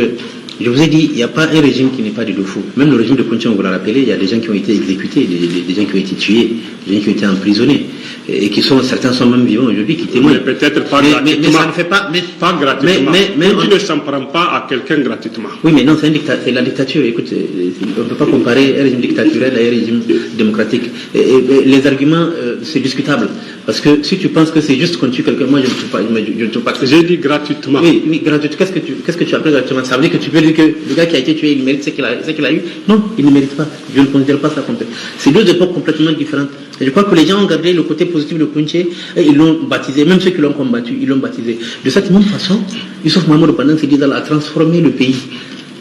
je vous ai dit, il n'y a pas un régime qui n'est pas de fou. Même le régime de Kounché, on vous l'a rappelé, il y a des gens qui ont été exécutés, des gens qui ont été tués, des gens qui ont été emprisonnés, et certains sont même vivants aujourd'hui, qui témoignent. Mais peut-être pas gratuitement. Mais ça ne fait pas. Pas gratuitement. Mais on ne s'en prend pas à quelqu'un gratuitement. Oui, mais non, c'est la dictature. Écoute, on ne peut pas comparer un régime dictatorial à un régime démocratique. Les arguments, c'est discutable. Parce que si tu penses que c'est juste qu'on tue quelqu'un, moi je ne trouve pas que j'ai dit gratuitement. Oui, gratuitement. Qu'est-ce que tu appelles gratuitement? Ça veut dire que tu peux dire que le gars qui a été tué, il mérite ce qu'il a eu? Non, il ne mérite pas. Je ne considère pas ça comme tel. C'est 2 époques complètement différentes. Et je crois que les gens ont gardé le côté positif de Kounché et ils l'ont baptisé. Même ceux qui l'ont combattu, ils l'ont baptisé. De cette même façon, Youssouf Mahamadou, pendant ces 10 ans, a transformé le pays.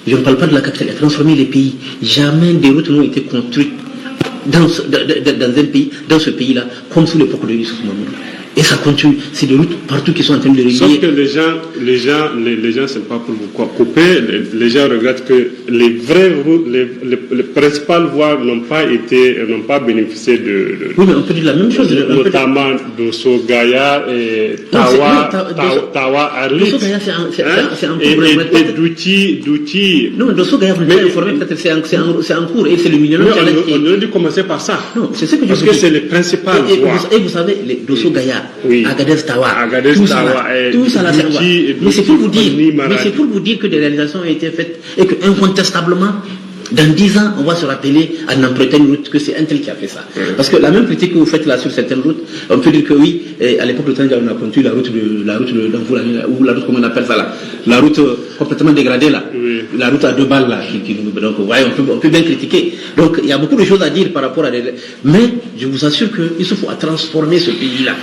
Je ne parle pas de la capitale, il a transformé les pays. Jamais des routes n'ont été construites dans ce pays-là, comme sous l'époque de Youssouf Mahamadou. Et ça continue. C'est des routes partout qui sont en train de relier. Sauf que les gens, c'est pas pour vous couper, les gens regrettent que les vraies routes, les principales voies n'ont pas bénéficié de. Oui, mais on peut dire la même chose. Notamment Dosso Gaya et Tawa Arlit. Dosso Gaya, c'est un problème. Et d'outils. Non, Dosso Gaya, vous ne pouvez pas informer, peut-être c'est en cours et c'est le millionnaire. On aurait dû commencer par ça. Non, c'est ce que je Parce que c'est les principales voies. Et vous savez, les Dosso Gaya. Oui. Agadez Tawa, tout ça là, mais c'est pour vous dire que des réalisations ont été faites et que incontestablement, dans 10 ans, on va se rappeler en empruntant une route que c'est un tel qui a fait ça. Parce que la même critique que vous faites là sur certaines routes, on peut dire que oui, à l'époque de Tanja, on a construit la route de Danfour, ou la route, comment on appelle ça là, la route complètement dégradée là, la route à 2 balles là, donc ouais, on peut bien critiquer. Donc il y a beaucoup de choses à dire par rapport à mais je vous assure qu'il faut transformer ce pays là.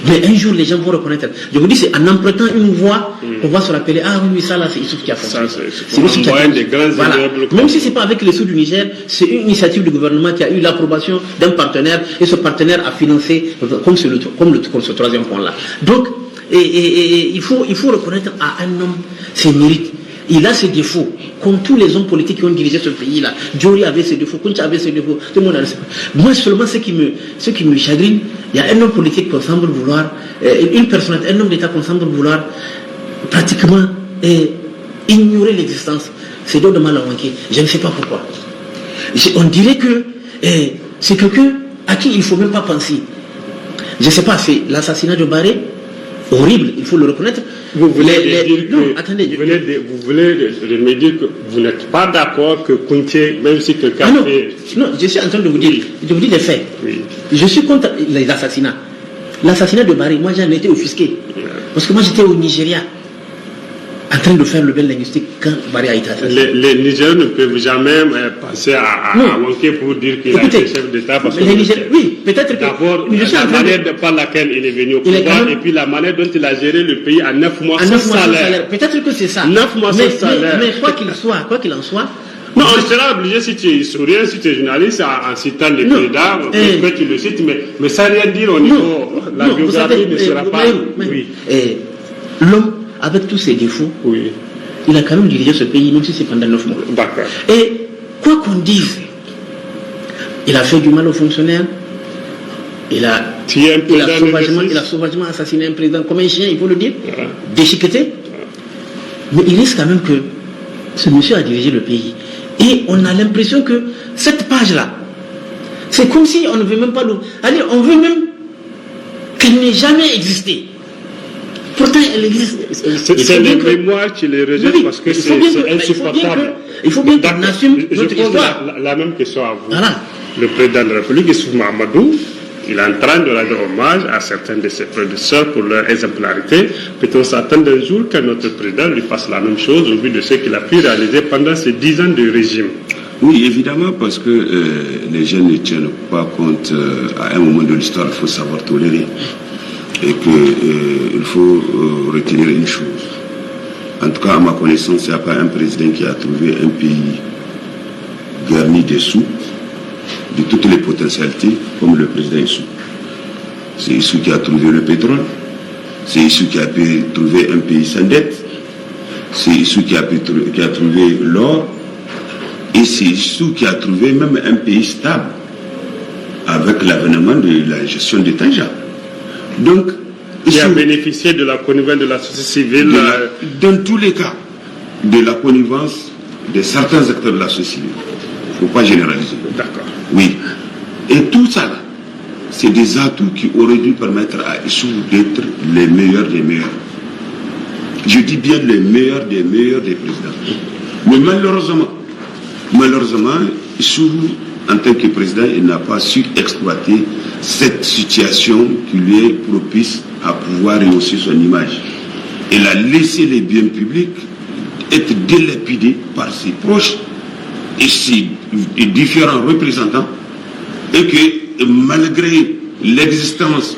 Mais un jour les gens vont reconnaître. Je vous dis, c'est en empruntant une voie qu'on va se rappeler, ah oui, ça là, c'est Youssouf qui a fait ça. C'est Youssouf qui a fait ça. Voilà. Même si c'est pas avec les sous du Niger, c'est une initiative du gouvernement qui a eu l'approbation d'un partenaire et ce partenaire a financé comme ce 3e point là. Donc, il faut reconnaître à un homme ses mérites. Il a ses défauts, comme tous les hommes politiques qui ont dirigé ce pays-là. Diori avait ses défauts, Kouncha avait ses défauts, tout le monde avait ses défauts. Moi, seulement ce qui me chagrine, il y a un homme politique qu'on semble vouloir, une personnalité, un homme d'État qu'on semble vouloir pratiquement ignorer l'existence. C'est Dodo Malawanké. Je ne sais pas pourquoi. On dirait que c'est quelqu'un à qui il ne faut même pas penser. Je ne sais pas, c'est l'assassinat de Barré, horrible, il faut le reconnaître. Vous voulez de me dire que vous n'êtes pas d'accord que Kounché, même si quelqu'un fait... Non, je suis en train de vous dire les faits. Oui. Je suis contre les assassinats. L'assassinat de Barré, moi j'en étais offusqué. Parce que moi j'étais au Nigeria, en train de faire le bel linguistique quand Barré a été assassiné. Les Nigériens ne peuvent jamais penser à Wanké pour dire qu'il a été chef d'État. Parce que oui, peut-être que... D'abord, la manière par laquelle il est venu au pouvoir et puis la manière dont il a géré le pays à 9 mois sans salaire. Peut-être que c'est ça. 9 mois sans salaire. Mais quoi qu'il en soit... Non, on sera obligé, si tu es historien, si tu es journaliste, en citant les présidents, que tu le cites, mais ça ne rien dire au niveau... La biographie ne sera pas... L'homme, avec tous ses défauts, il a quand même dirigé ce pays, même si c'est pendant 9 mois. D'accord. Et quoi qu'on dise, il a fait du mal aux fonctionnaires, il a sauvagement assassiné un président comme un chien, il faut le dire, déchiqueté. Mais il reste quand même que ce monsieur a dirigé le pays. Et on a l'impression que cette page-là, c'est comme si on ne veut même pas l'ouvrir. On veut même qu'elle n'ait jamais existé. Pourtant, elle existe. C'est les mémoires qui les rejettent parce que c'est insupportable. Il faut bien qu'on assume notre histoire. La même question à vous. Voilà. Le président de la République, Issoufou Mahamadou, il est en train de rendre hommage à certains de ses prédécesseurs pour leur exemplarité. Peut-on s'attendre un jour que notre président lui fasse la même chose au vu de ce qu'il a pu réaliser pendant ces 10 ans de régime? Oui, évidemment, parce que les jeunes ne tiennent pas compte. À un moment de l'histoire, il faut savoir tolérer. Et qu'il faut retenir une chose. En tout cas, à ma connaissance, il n'y a pas un président qui a trouvé un pays garni des sous, de toutes les potentialités, comme le président Issou. C'est Issou qui a trouvé le pétrole, c'est Issou qui a pu trouver un pays sans dette, c'est Issou qui a trouvé l'or, et c'est Issou qui a trouvé même un pays stable, avec l'avènement de la gestion des Tanja. Donc, il a bénéficié de la connivence de la société civile. Dans tous les cas, de la connivence de certains acteurs de la société civile. Il ne faut pas généraliser. D'accord. Oui. Et tout ça, là, c'est des atouts qui auraient dû permettre à Issou d'être les meilleurs des meilleurs. Je dis bien les meilleurs des présidents. Mais malheureusement, Issou, en tant que président, il n'a pas su exploiter cette situation qui lui est propice à pouvoir rehausser son image. Il a laissé les biens publics être dilapidés par ses proches et ses différents représentants, et que malgré l'existence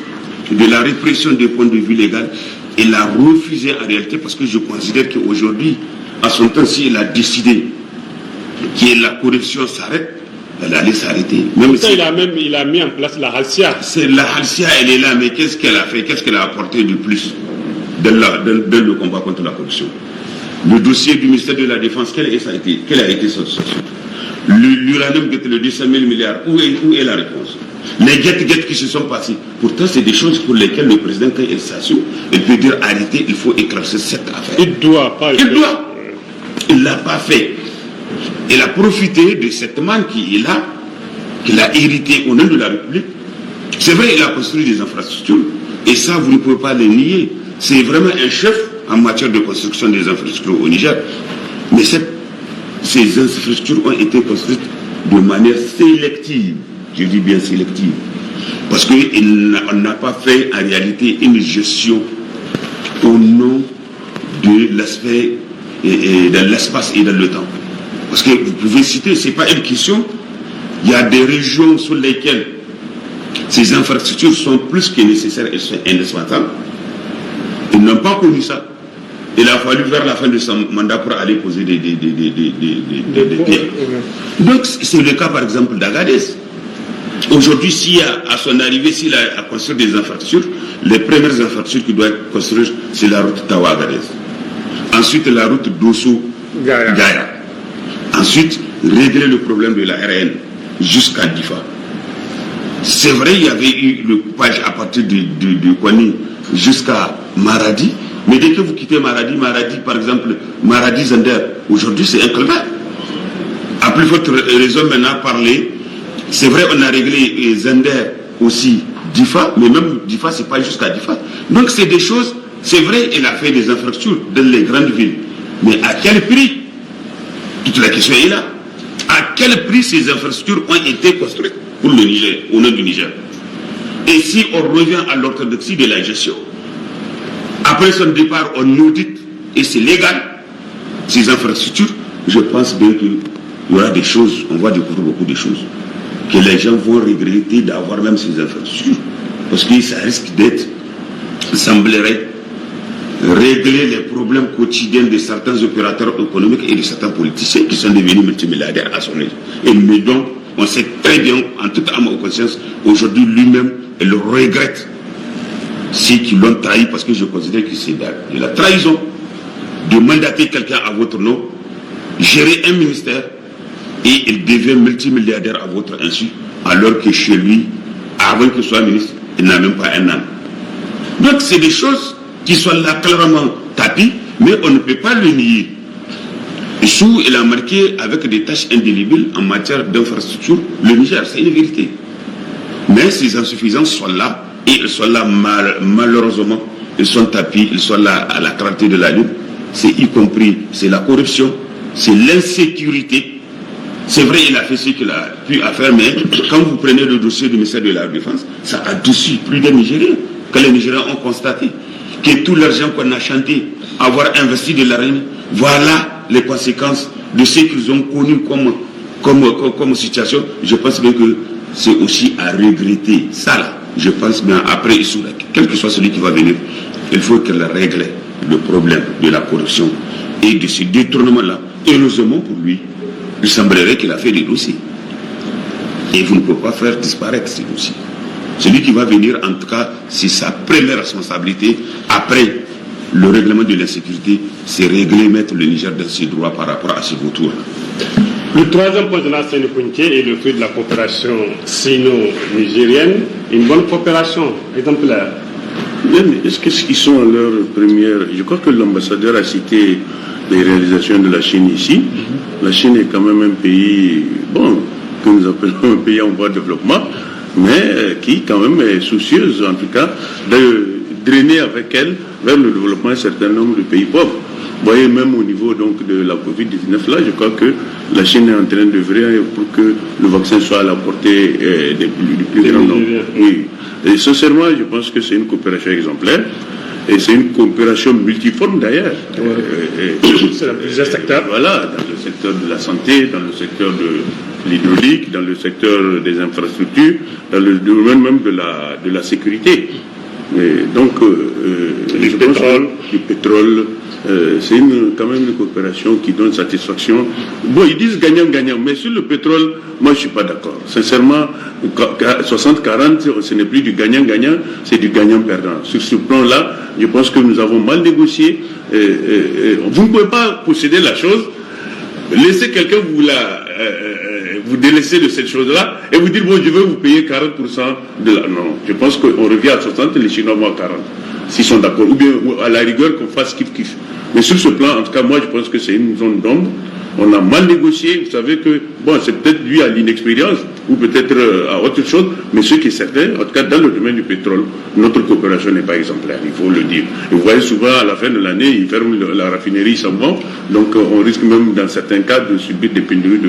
de la répression des points de vue légal, il a refusé en réalité, parce que je considère qu'aujourd'hui, à son temps, s'il a décidé que la corruption s'arrête, elle allait s'arrêter. Il a mis en place la Halcia. La Halcia, elle est là, mais qu'est-ce qu'elle a fait? Qu'est-ce qu'elle a apporté de plus dans le combat contre la corruption? Le dossier du ministère de la Défense, quelle a été sa solution? L'uranium, le 200 000 milliards, où est la réponse? Les guettes qui se sont passés. Pourtant, c'est des choses pour lesquelles le président, quand il s'assume, il peut dire arrêtez, il faut éclaircir cette affaire. Il ne l'a pas fait. Il a profité de cette manne qu'il a hérité au nom de la République. C'est vrai, il a construit des infrastructures, et ça, vous ne pouvez pas le nier. C'est vraiment un chef en matière de construction des infrastructures au Niger. Mais ces infrastructures ont été construites de manière sélective. Je dis bien sélective. Parce qu'on n'a pas fait en réalité une gestion au nom de l'aspect, dans l'espace et dans le temps. Parce que vous pouvez citer, ce n'est pas une question, il y a des régions sur lesquelles ces infrastructures sont plus que nécessaires et sont indispensables. Ils n'ont pas connu ça. Il a fallu vers la fin de son mandat pour aller poser des pierres. Donc c'est le cas par exemple d'Agadez. Aujourd'hui, à son arrivée, s'il a construit des infrastructures, les premières infrastructures qu'il doit construire, c'est la route Tawa-Agadez. Ensuite, la route Dosso-Gaïa. Ensuite, régler le problème de la RN jusqu'à Difa. C'est vrai, il y avait eu le coupage à partir de Kouani jusqu'à Maradi, mais dès que vous quittez Maradi, par exemple, Maradi-Zender, aujourd'hui c'est un calvaire. À plus forte raison maintenant parler, c'est vrai, on a réglé Zender aussi, Difa, mais même Difa, c'est pas jusqu'à Difa. Donc c'est des choses, c'est vrai, elle a fait des infrastructures dans les grandes villes, mais à quel prix? Toute la question est là. À quel prix ces infrastructures ont été construites pour le Niger, au nom du Niger? Et si on revient à l'orthodoxie de la gestion, après son départ, on audite, et c'est légal, ces infrastructures, je pense bien qu'il y aura des choses, on va découvrir beaucoup de choses, que les gens vont regretter d'avoir même ces infrastructures. Parce que ça risque d'être, semblerait, régler les problèmes quotidiens de certains opérateurs économiques et de certains politiciens qui sont devenus multimilliardaires à son âge. Et mais donc, on sait très bien, en toute âme et conscience, aujourd'hui lui-même, il regrette ceux qui l'ont trahi, parce que je considère que c'est de la trahison de mandater quelqu'un à votre nom, gérer un ministère, et il devient multimilliardaire à votre insu, alors que chez lui, avant qu'il soit ministre, il n'a même pas un âme. Donc c'est des choses qui sont là clairement tapis, mais on ne peut pas le nier. Sous, il a marqué avec des tâches indélébiles en matière d'infrastructure le Niger, c'est une vérité. Mais ces insuffisances sont là, et ils sont là malheureusement, ils sont tapis, ils sont là à la clarté de la lune. C'est y compris, c'est la corruption, c'est l'insécurité. C'est vrai, il a fait ce qu'il a pu faire, mais quand vous prenez le dossier du ministère de la Défense, ça a adouci plus d'un Nigérien, que les Nigériens ont constaté que tout l'argent qu'on a chanté, avoir investi de l'argent, voilà les conséquences de ce qu'ils ont connu comme situation. Je pense bien que c'est aussi à regretter. Ça là, je pense bien, après Issoura, quel que soit celui qui va venir, il faut qu'elle règle le problème de la corruption et de ce détournement-là. Heureusement pour lui, il semblerait qu'il a fait des dossiers. Et vous ne pouvez pas faire disparaître ces dossiers. Celui qui va venir, en tout cas, c'est sa première responsabilité. Après le règlement de l'insécurité, c'est régler, mettre le Niger dans ses droits par rapport à ce retour. Le troisième point de la Sénécountier est le fruit de la coopération sino-nigérienne. Une bonne coopération exemplaire. Est-ce qu'ils sont à leur première... Je crois que l'ambassadeur a cité les réalisations de la Chine ici. La Chine est quand même un pays, bon, que nous appelons un pays en voie de développement, mais qui quand même est soucieuse, en tout cas, de drainer avec elle vers le développement un certain nombre de pays pauvres. Vous voyez, même au niveau donc de la Covid-19, là, je crois que la Chine est en train d'œuvrer pour que le vaccin soit à la portée du plus grand nombre. Oui. Et sincèrement, je pense que c'est une coopération exemplaire. Et c'est une coopération multiforme d'ailleurs. C'est dans plusieurs secteurs. Voilà, dans le secteur de la santé, dans le secteur de l'hydraulique, dans le secteur des infrastructures, dans le domaine même de la sécurité. Et donc, du pétrole, c'est quand même une coopération qui donne satisfaction. Bon, ils disent gagnant-gagnant, mais sur le pétrole, moi je ne suis pas d'accord. Sincèrement, 60-40, ce n'est plus du gagnant-gagnant, c'est du gagnant-perdant. Sur ce plan-là, je pense que nous avons mal négocié. Vous ne pouvez pas posséder la chose, laisser quelqu'un vous délaisser de cette chose-là et vous dire, bon, je vais vous payer 40% de la... Non, je pense qu'on revient à 60 et les Chinois vont à 40, s'ils sont d'accord. Ou bien, à la rigueur, qu'on fasse kiff-kiff. Mais sur ce plan, en tout cas, moi, je pense que c'est une zone d'ombre. On a mal négocié. Vous savez que, bon, c'est peut-être dû à l'inexpérience ou peut-être à autre chose, mais ce qui est certain, en tout cas, dans le domaine du pétrole, notre coopération n'est pas exemplaire, il faut le dire. Et vous voyez souvent, à la fin de l'année, ils ferment la raffinerie, ils s'en vont. Donc, on risque même, dans certains cas, de subir des pénuries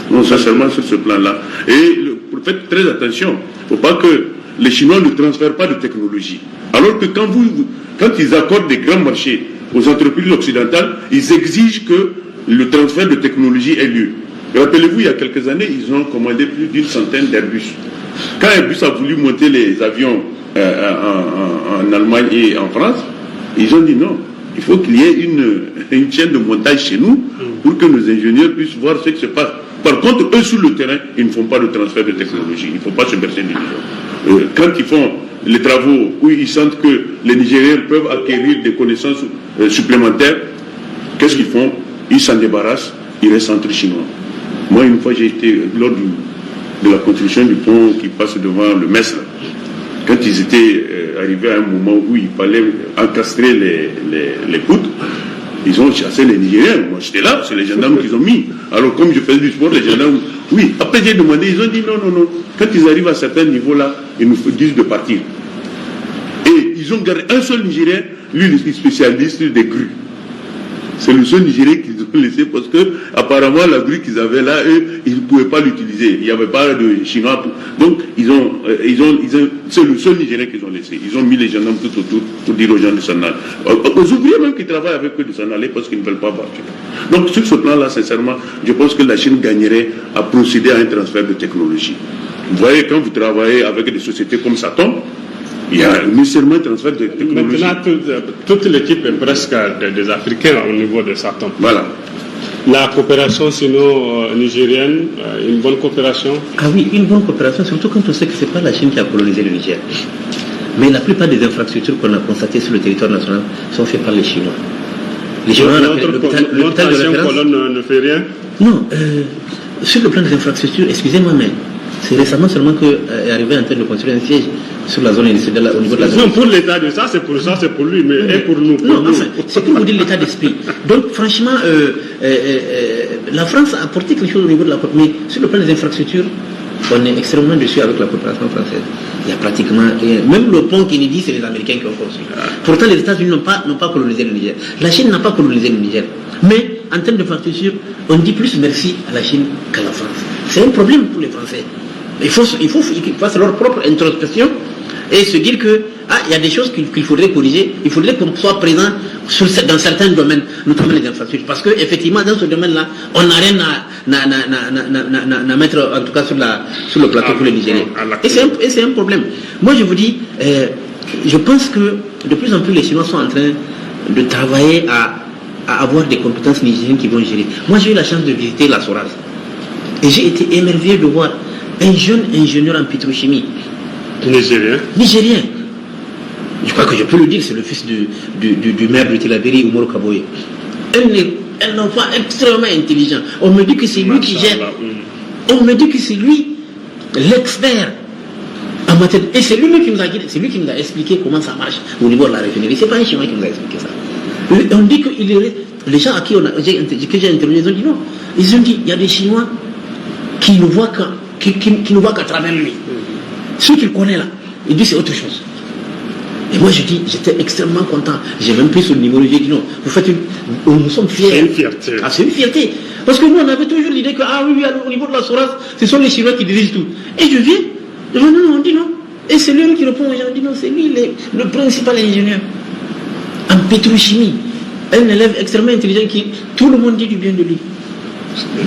Non, sincèrement, sur ce plan-là. Et faites très attention. Il ne faut pas que les Chinois ne transfèrent pas de technologie. Alors que quand ils accordent des grands marchés aux entreprises occidentales, ils exigent que le transfert de technologie ait lieu. Et rappelez-vous, il y a quelques années, ils ont commandé plus d'une centaine d'Airbus. Quand Airbus a voulu monter les avions en Allemagne et en France, ils ont dit non, il faut qu'il y ait une chaîne de montage chez nous pour que nos ingénieurs puissent voir ce qui se passe. Par contre, eux, sur le terrain, ils ne font pas de transfert de technologie. Il ne faut pas se bercer d'illusions. Quand ils font les travaux où ils sentent que les Nigériens peuvent acquérir des connaissances supplémentaires, qu'est-ce qu'ils font? Ils s'en débarrassent, il reste entre Chinois. Moi, une fois, j'ai été lors de la construction du pont qui passe devant le Metz, quand ils étaient arrivés à un moment où il fallait encastrer les poutres, ils ont chassé les Nigériens. Moi, j'étais là, c'est les gendarmes qu'ils ont mis. Alors, comme je faisais du sport, les gendarmes, oui. Après, j'ai demandé, ils ont dit non. Quand ils arrivent à certains niveaux-là, ils nous disent de partir. Et ils ont gardé un seul Nigérien, lui, le spécialiste des grues. C'est le seul Nigérien qu'ils ont laissé parce que, apparemment, la grue qu'ils avaient là, eux, ils ne pouvaient pas l'utiliser. Il n'y avait pas de Chinois. Donc, c'est le seul Nigérien qu'ils ont laissé. Ils ont mis les gendarmes tout autour pour dire aux gens de s'en aller. Aux ouvriers même qui travaillent avec eux de s'en aller parce qu'ils ne veulent pas partir. Donc, sur ce plan-là, sincèrement, je pense que la Chine gagnerait à procéder à un transfert de technologie. Vous voyez, quand vous travaillez avec des sociétés comme Satom, il y a nécessairement un transfert de technologie. Maintenant, toute l'équipe est presque des Africains au niveau de Satom. Voilà. La coopération sino-nigérienne, une bonne coopération? Ah oui, une bonne coopération, surtout quand on sait que ce n'est pas la Chine qui a colonisé le Niger. Mais la plupart des infrastructures qu'on a constatées sur le territoire national sont faites par les Chinois. Les Chinois, notre ancienne colonne ne fait rien? Non, sur le plan des infrastructures, excusez-moi, mais c'est récemment seulement qu'est arrivé en train de construire un siège sur la zone industrielle au niveau de la zone. Non, pour l'état de ça, c'est pour lui, mais et pour nous. Enfin, c'est pour vous dire l'état d'esprit. Donc, franchement, la France a apporté quelque chose au niveau de la coopération. Mais sur le plan des infrastructures, on est extrêmement déçu avec la coopération française. Il n'y a pratiquement rien. Même le pont Kennedy, c'est les Américains qui ont construit. Pourtant, les États-Unis n'ont pas colonisé le Niger. La Chine n'a pas colonisé le Niger. Mais, en termes d'infrastructure, on dit plus merci à la Chine qu'à la France. C'est un problème pour les Français. Il faut qu'ils fassent leur propre introspection et se dire que il y a des choses qu'il faudrait corriger. Il faudrait qu'on soit présent dans certains domaines, notamment les infrastructures. Parce qu'effectivement, dans ce domaine-là, on n'a rien à mettre, en tout cas, sur le plateau pour les Nigériens. Et c'est un problème. Moi, je vous dis, je pense que de plus en plus, les Chinois sont en train de travailler à avoir des compétences nigériennes qui vont gérer. Moi, j'ai eu la chance de visiter la Soraz. Et j'ai été émerveillé de voir un jeune ingénieur en pétrochimie. Nigérien. Je crois que je peux le dire, c'est le fils du maire de Tilaberi, Umaru Kaboye. Un enfant extrêmement intelligent. On me dit que c'est lui qui gère. On me dit que c'est lui l'expert en matière. Et c'est lui qui nous a guidé, c'est lui qui nous a expliqué comment ça marche au niveau de la raffinerie. C'est pas un Chinois qui nous a expliqué ça. On dit que les gens à qui j'ai interviewé, ils ont dit non. Ils ont dit il y a des Chinois qui ne voient qu'à travers lui. Ceux qu'il connaît là, il dit c'est autre chose. Et moi je dis, j'étais extrêmement content. J'ai même pris sur le niveau, j'ai dit non, nous sommes fiers. C'est une fierté. Ah, c'est une fierté. Parce que nous on avait toujours l'idée que au niveau de la Soraz, ce sont les Chinois qui dirigent tout. Et je viens, non, on dit non. Et c'est lui qui répond aux gens, on dit non, c'est lui le principal ingénieur en pétrochimie. Un élève extrêmement intelligent qui, tout le monde dit du bien de lui.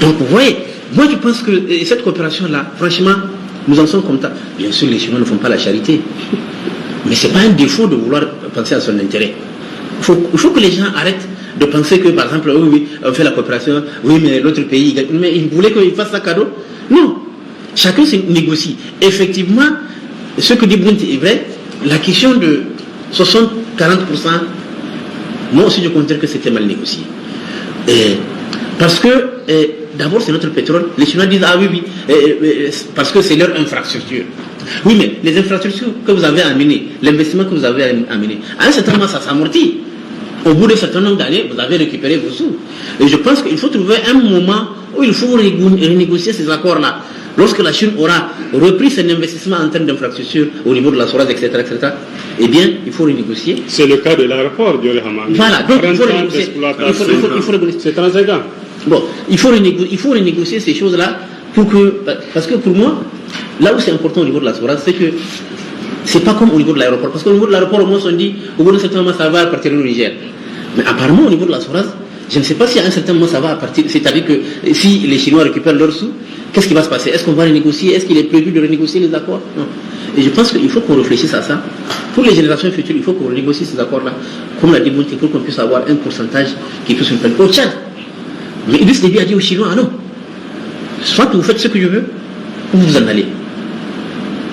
Donc vous voyez, moi je pense que cette coopération-là, franchement, nous en sommes contents. Bien sûr, les Chinois ne font pas la charité. Mais ce n'est pas un défaut de vouloir penser à son intérêt. Il faut que les gens arrêtent de penser que, par exemple, oui, on fait la coopération, oui, mais l'autre pays, mais ils voulaient qu'ils fassent ça cadeau. Non. Chacun se négocie. Effectivement, ce que dit Brunti est vrai, la question de 60-40%, moi aussi je considère que c'était mal négocié. Parce que, d'abord, c'est notre pétrole. Les Chinois disent, oui, parce que c'est leur infrastructure. Oui, mais les infrastructures que vous avez amenées, l'investissement que vous avez amené, à un certain moment, ça s'amortit. Au bout d'un certain nombre d'années, vous avez récupéré vos sous. Et je pense qu'il faut trouver un moment où il faut renégocier ces accords-là. Lorsque la Chine aura repris son investissement en termes d'infrastructures au niveau de la Soraz, etc., eh bien, il faut renégocier. C'est le cas de l'aéroport du Hamani. Voilà, donc il faut renégocier. C'est 35 ans. Bon, il faut renégocier ces choses-là parce que pour moi, là où c'est important au niveau de la Soraz, c'est que c'est pas comme au niveau de l'aéroport. Parce qu'au niveau de l'aéroport, au moins, on dit, au bout d'un certain moment, ça va partir au Niger. Mais apparemment, au niveau de la Soraz, je ne sais pas si à un certain moment, ça va partir. C'est-à-dire que si les Chinois récupèrent leurs sous, qu'est-ce qui va se passer? Est-ce qu'on va renégocier? Est-ce qu'il est prévu de renégocier les accords? Non. Et je pense qu'il faut qu'on réfléchisse à ça. Pour les générations futures, il faut qu'on renégocie ces accords-là. Comme l'a dit Monti, pour qu'on puisse avoir un pourcentage qui puisse nous permettre. Au Tchad. Mais Idriss Déby a dit aux Chinois, non. Soit vous faites ce que je veux, ou vous en allez.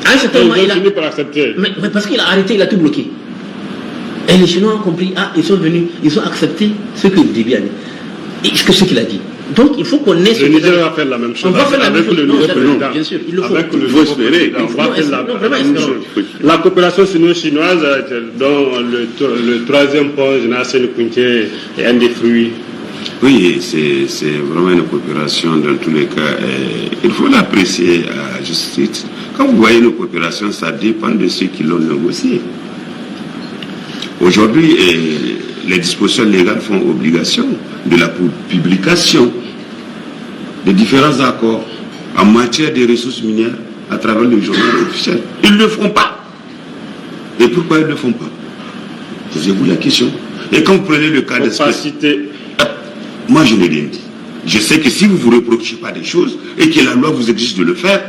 À un certain moment, il a fini par accepter. Mais parce qu'il a arrêté, il a tout bloqué. Et les Chinois ont compris, ils sont venus, ils ont accepté ce que Déby a dit. Et ce qu'il a dit. Donc il faut qu'on ait... Le Niger va faire la même chose. On va faire la même chose. Le nouveau président. Bien sûr, il le faut. Il faut espérer. On va faire la même chose. La coopération sino-chinoise, dont le troisième pont, Général Séné Kountché, est un des fruits. Oui, c'est vraiment une coopération dans tous les cas. Il faut l'apprécier à juste titre. Quand vous voyez une coopération, ça dépend de ceux qui l'ont négocié. Aujourd'hui, les dispositions légales font obligation de la publication des différents accords en matière des ressources minières à travers le journal officiel. Ils ne le font pas. Et pourquoi ils ne le font pas? Posez-vous la question. Et quand vous prenez le cas d'espèce, moi je l'ai dit. Je sais que si vous ne vous reprochez pas des choses et que la loi vous exige de le faire,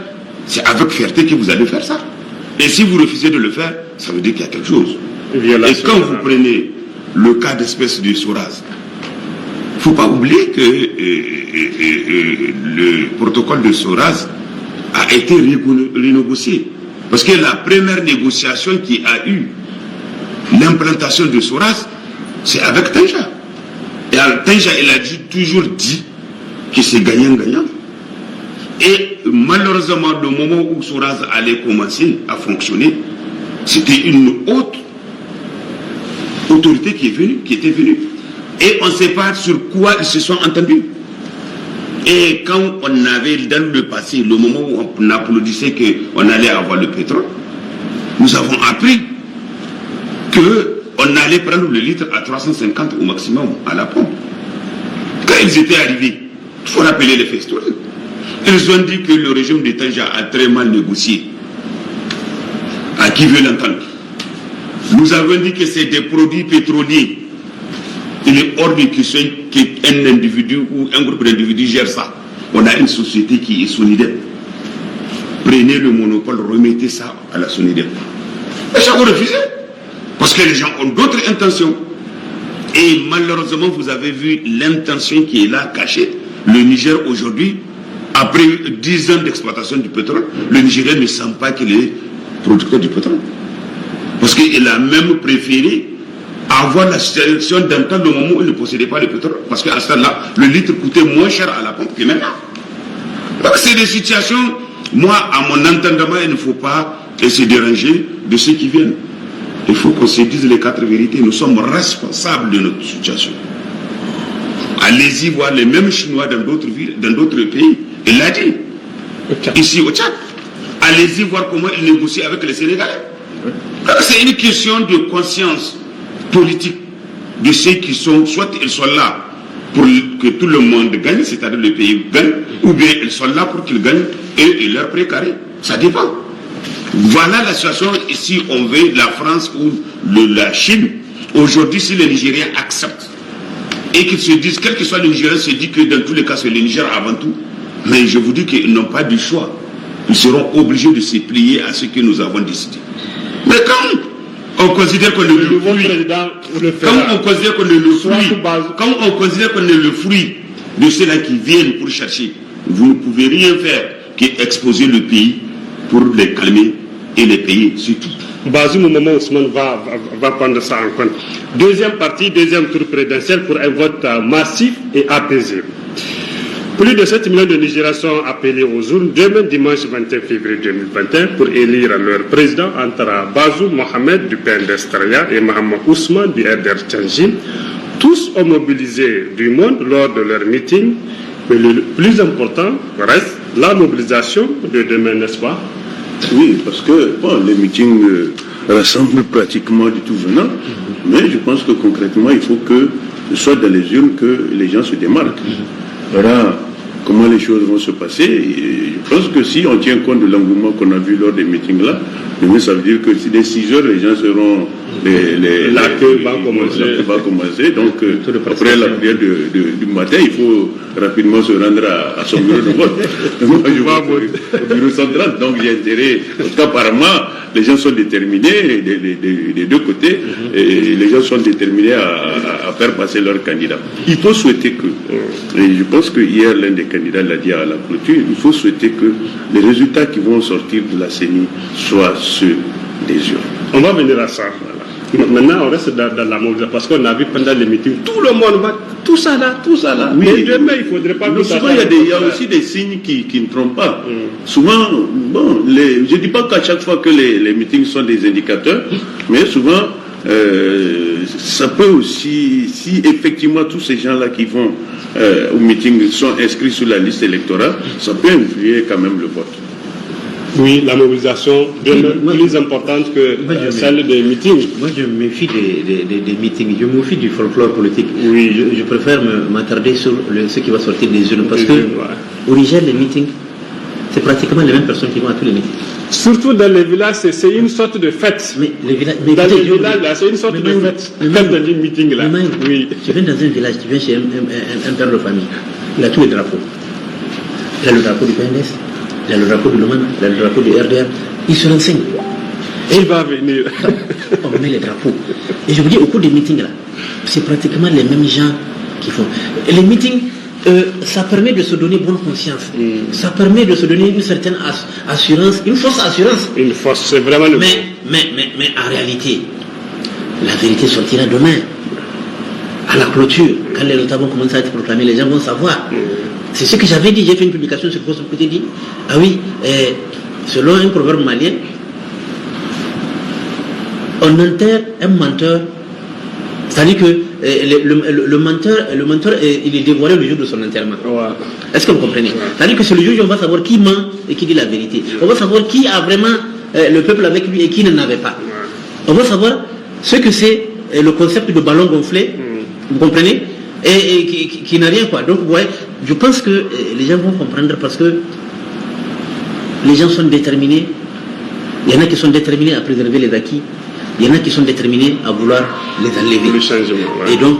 c'est avec fierté que vous allez faire ça. Et si vous refusez de le faire, ça veut dire qu'il y a quelque chose. Et quand vous prenez le cas d'espèce de Soraz, il ne faut pas oublier que le protocole de Soraz a été renégocié. Parce que la première négociation qui a eu l'implantation de Soraz, c'est avec Tanja. Et Tanja, il a toujours dit que c'est gagnant-gagnant. Et malheureusement, le moment où Soraz allait commencer à fonctionner, c'était une autre autorité qui était venue. Et on ne sait pas sur quoi ils se sont entendus. Et quand on avait dans le passé, le moment où on applaudissait qu'on allait avoir le pétrole, nous avons appris qu'on allait prendre le litre à 350 au maximum à la pompe. Quand ils étaient arrivés, il faut rappeler les faits historiques. Ils ont dit que le régime de Tanja a très mal négocié. À qui veut l'entendre? Nous avons dit que c'est des produits pétroliers. Il est hors de question qu'un individu ou un groupe d'individus gère ça. On a une société qui est solidaire. Prenez le monopole, remettez ça à la solidaire. Les gens ont refusé. Parce que les gens ont d'autres intentions. Et malheureusement, vous avez vu l'intention qui est là, cachée. Le Niger aujourd'hui, après 10 ans d'exploitation du pétrole, le Nigérien ne sent pas qu'il est producteur du pétrole. Parce qu'il a même préféré avoir la situation d'entendre le moment où il ne possédait pas le pétrole. Parce qu'à ce temps-là, le litre coûtait moins cher à la pompe que maintenant. Donc c'est des situations, moi, à mon entendement, il ne faut pas se déranger de ceux qui viennent. Il faut qu'on se dise les 4 vérités. Nous sommes responsables de notre situation. Allez-y voir les mêmes Chinois dans d'autres villes, dans d'autres pays. Il l'a dit. Ici au Tchad. Allez-y voir comment ils négocient avec les Sénégalais. C'est une question de conscience politique de ceux qui sont, soit ils sont là pour que tout le monde gagne, c'est-à-dire le pays gagne, ou bien ils sont là pour qu'ils gagnent et leur précaré. Ça dépend. Voilà la situation ici, on veut la France ou la Chine. Aujourd'hui, si les Nigériens acceptent et qu'ils se disent, quel que soit le Nigérien, se dit que dans tous les cas, c'est le Niger avant tout, mais je vous dis qu'ils n'ont pas du choix. Ils seront obligés de se plier à ce que nous avons décidé. Mais quand on considère qu'on est le fruit, quand on considère qu'on est le fruit de ceux-là qui viennent pour chercher, vous ne pouvez rien faire qu'exposer le pays pour les calmer et les payer, c'est tout. Bazoum, au moment où Ousmane va prendre ça en compte. Deuxième partie, deuxième tour présidentiel pour un vote massif et apaisé. Plus de 7 millions de Nigériens sont appelés aux urnes demain dimanche 21 février 2021 pour élire leur président entre Bazoum Mohamed du PNDS Taraya et Mohamed Ousmane du RDR Tchangi. Tous ont mobilisé du monde lors de leur meeting, mais le plus important reste la mobilisation de demain, n'est-ce pas? Oui, parce que les meetings rassemblent pratiquement du tout venant, mais je pense que concrètement, il faut que ce soit dans les urnes que les gens se démarquent. Voilà comment les choses vont se passer. Et je pense que si on tient compte de l'engouement qu'on a vu lors des meetings-là, ça veut dire que si dès 6 heures, les gens seront... La queue va commencer. Donc, après la prière du matin, il faut rapidement se rendre à son bureau de vote. Moi, je vois au bureau central. Donc, j'ai intérêt... En tout cas, apparemment, les gens sont déterminés des deux côtés. Et les gens sont déterminés à faire passer leur candidat. Il faut souhaiter que... Et je pense que hier, l'un des candidats l'a dit à la clôture, il faut souhaiter que les résultats qui vont sortir de la CENI soient ceux des urnes. On va venir à ça. Maintenant, on reste dans la mobilisation parce qu'on a vu pendant les meetings, tout le monde va, tout ça là. Oui. Mais demain, il ne faudrait pas... Souvent, il y a aussi des signes qui ne trompent pas. Souvent, bon, je ne dis pas qu'à chaque fois que les meetings sont des indicateurs, mais souvent, ça peut aussi, si effectivement tous ces gens-là qui vont au meeting sont inscrits sur la liste électorale, ça peut influer quand même le vote. Oui, la mobilisation est plus importante que celle des meetings. Moi, je me méfie des meetings, je me méfie du folklore politique. Oui. Je préfère m'attarder sur ce qui va sortir des urnes. Parce que au Niger, les meetings, c'est pratiquement les mêmes personnes qui vont à tous les meetings. Surtout dans les villages, c'est une sorte de fête. Mais les villages, dans les villages, là, c'est une sorte de fête. Fête de meeting, là. Oui. Tu viens dans un village, tu viens chez un père de famille. Il a tous les drapeaux. Il a le drapeau du PNS. Il a le drapeau de l'OMAN, il a le drapeau du RDR, il se renseigne. Et il va venir. On met les drapeaux. Et je vous dis, au cours des meetings, là, c'est pratiquement les mêmes gens qui font. Et les meetings, ça permet de se donner bonne conscience. Ça permet de se donner une certaine assurance, une fausse assurance. Une fausse, c'est vraiment le... Mais en réalité, la vérité sortira demain. À la clôture, quand les résultats vont commencer à être proclamés, les gens vont savoir. C'est ce que j'avais dit, j'ai fait une publication sur Facebook, j'ai dit, ah oui, selon un proverbe malien, on enterre un menteur, c'est-à-dire que le menteur, il est dévoilé le jour de son enterrement. Ouais. Est-ce que vous comprenez? C'est-à-dire que c'est le jour où on va savoir qui ment et qui dit la vérité. On va savoir qui a vraiment le peuple avec lui et qui n'en avait pas. On va savoir ce que c'est le concept de ballon gonflé, vous comprenez? Et qui n'a rien, quoi. Donc, ouais, je pense que les gens vont comprendre parce que les gens sont déterminés. Il y en a qui sont déterminés à préserver les acquis. Il y en a qui sont déterminés à vouloir les enlever. Le changement, ouais. Et donc,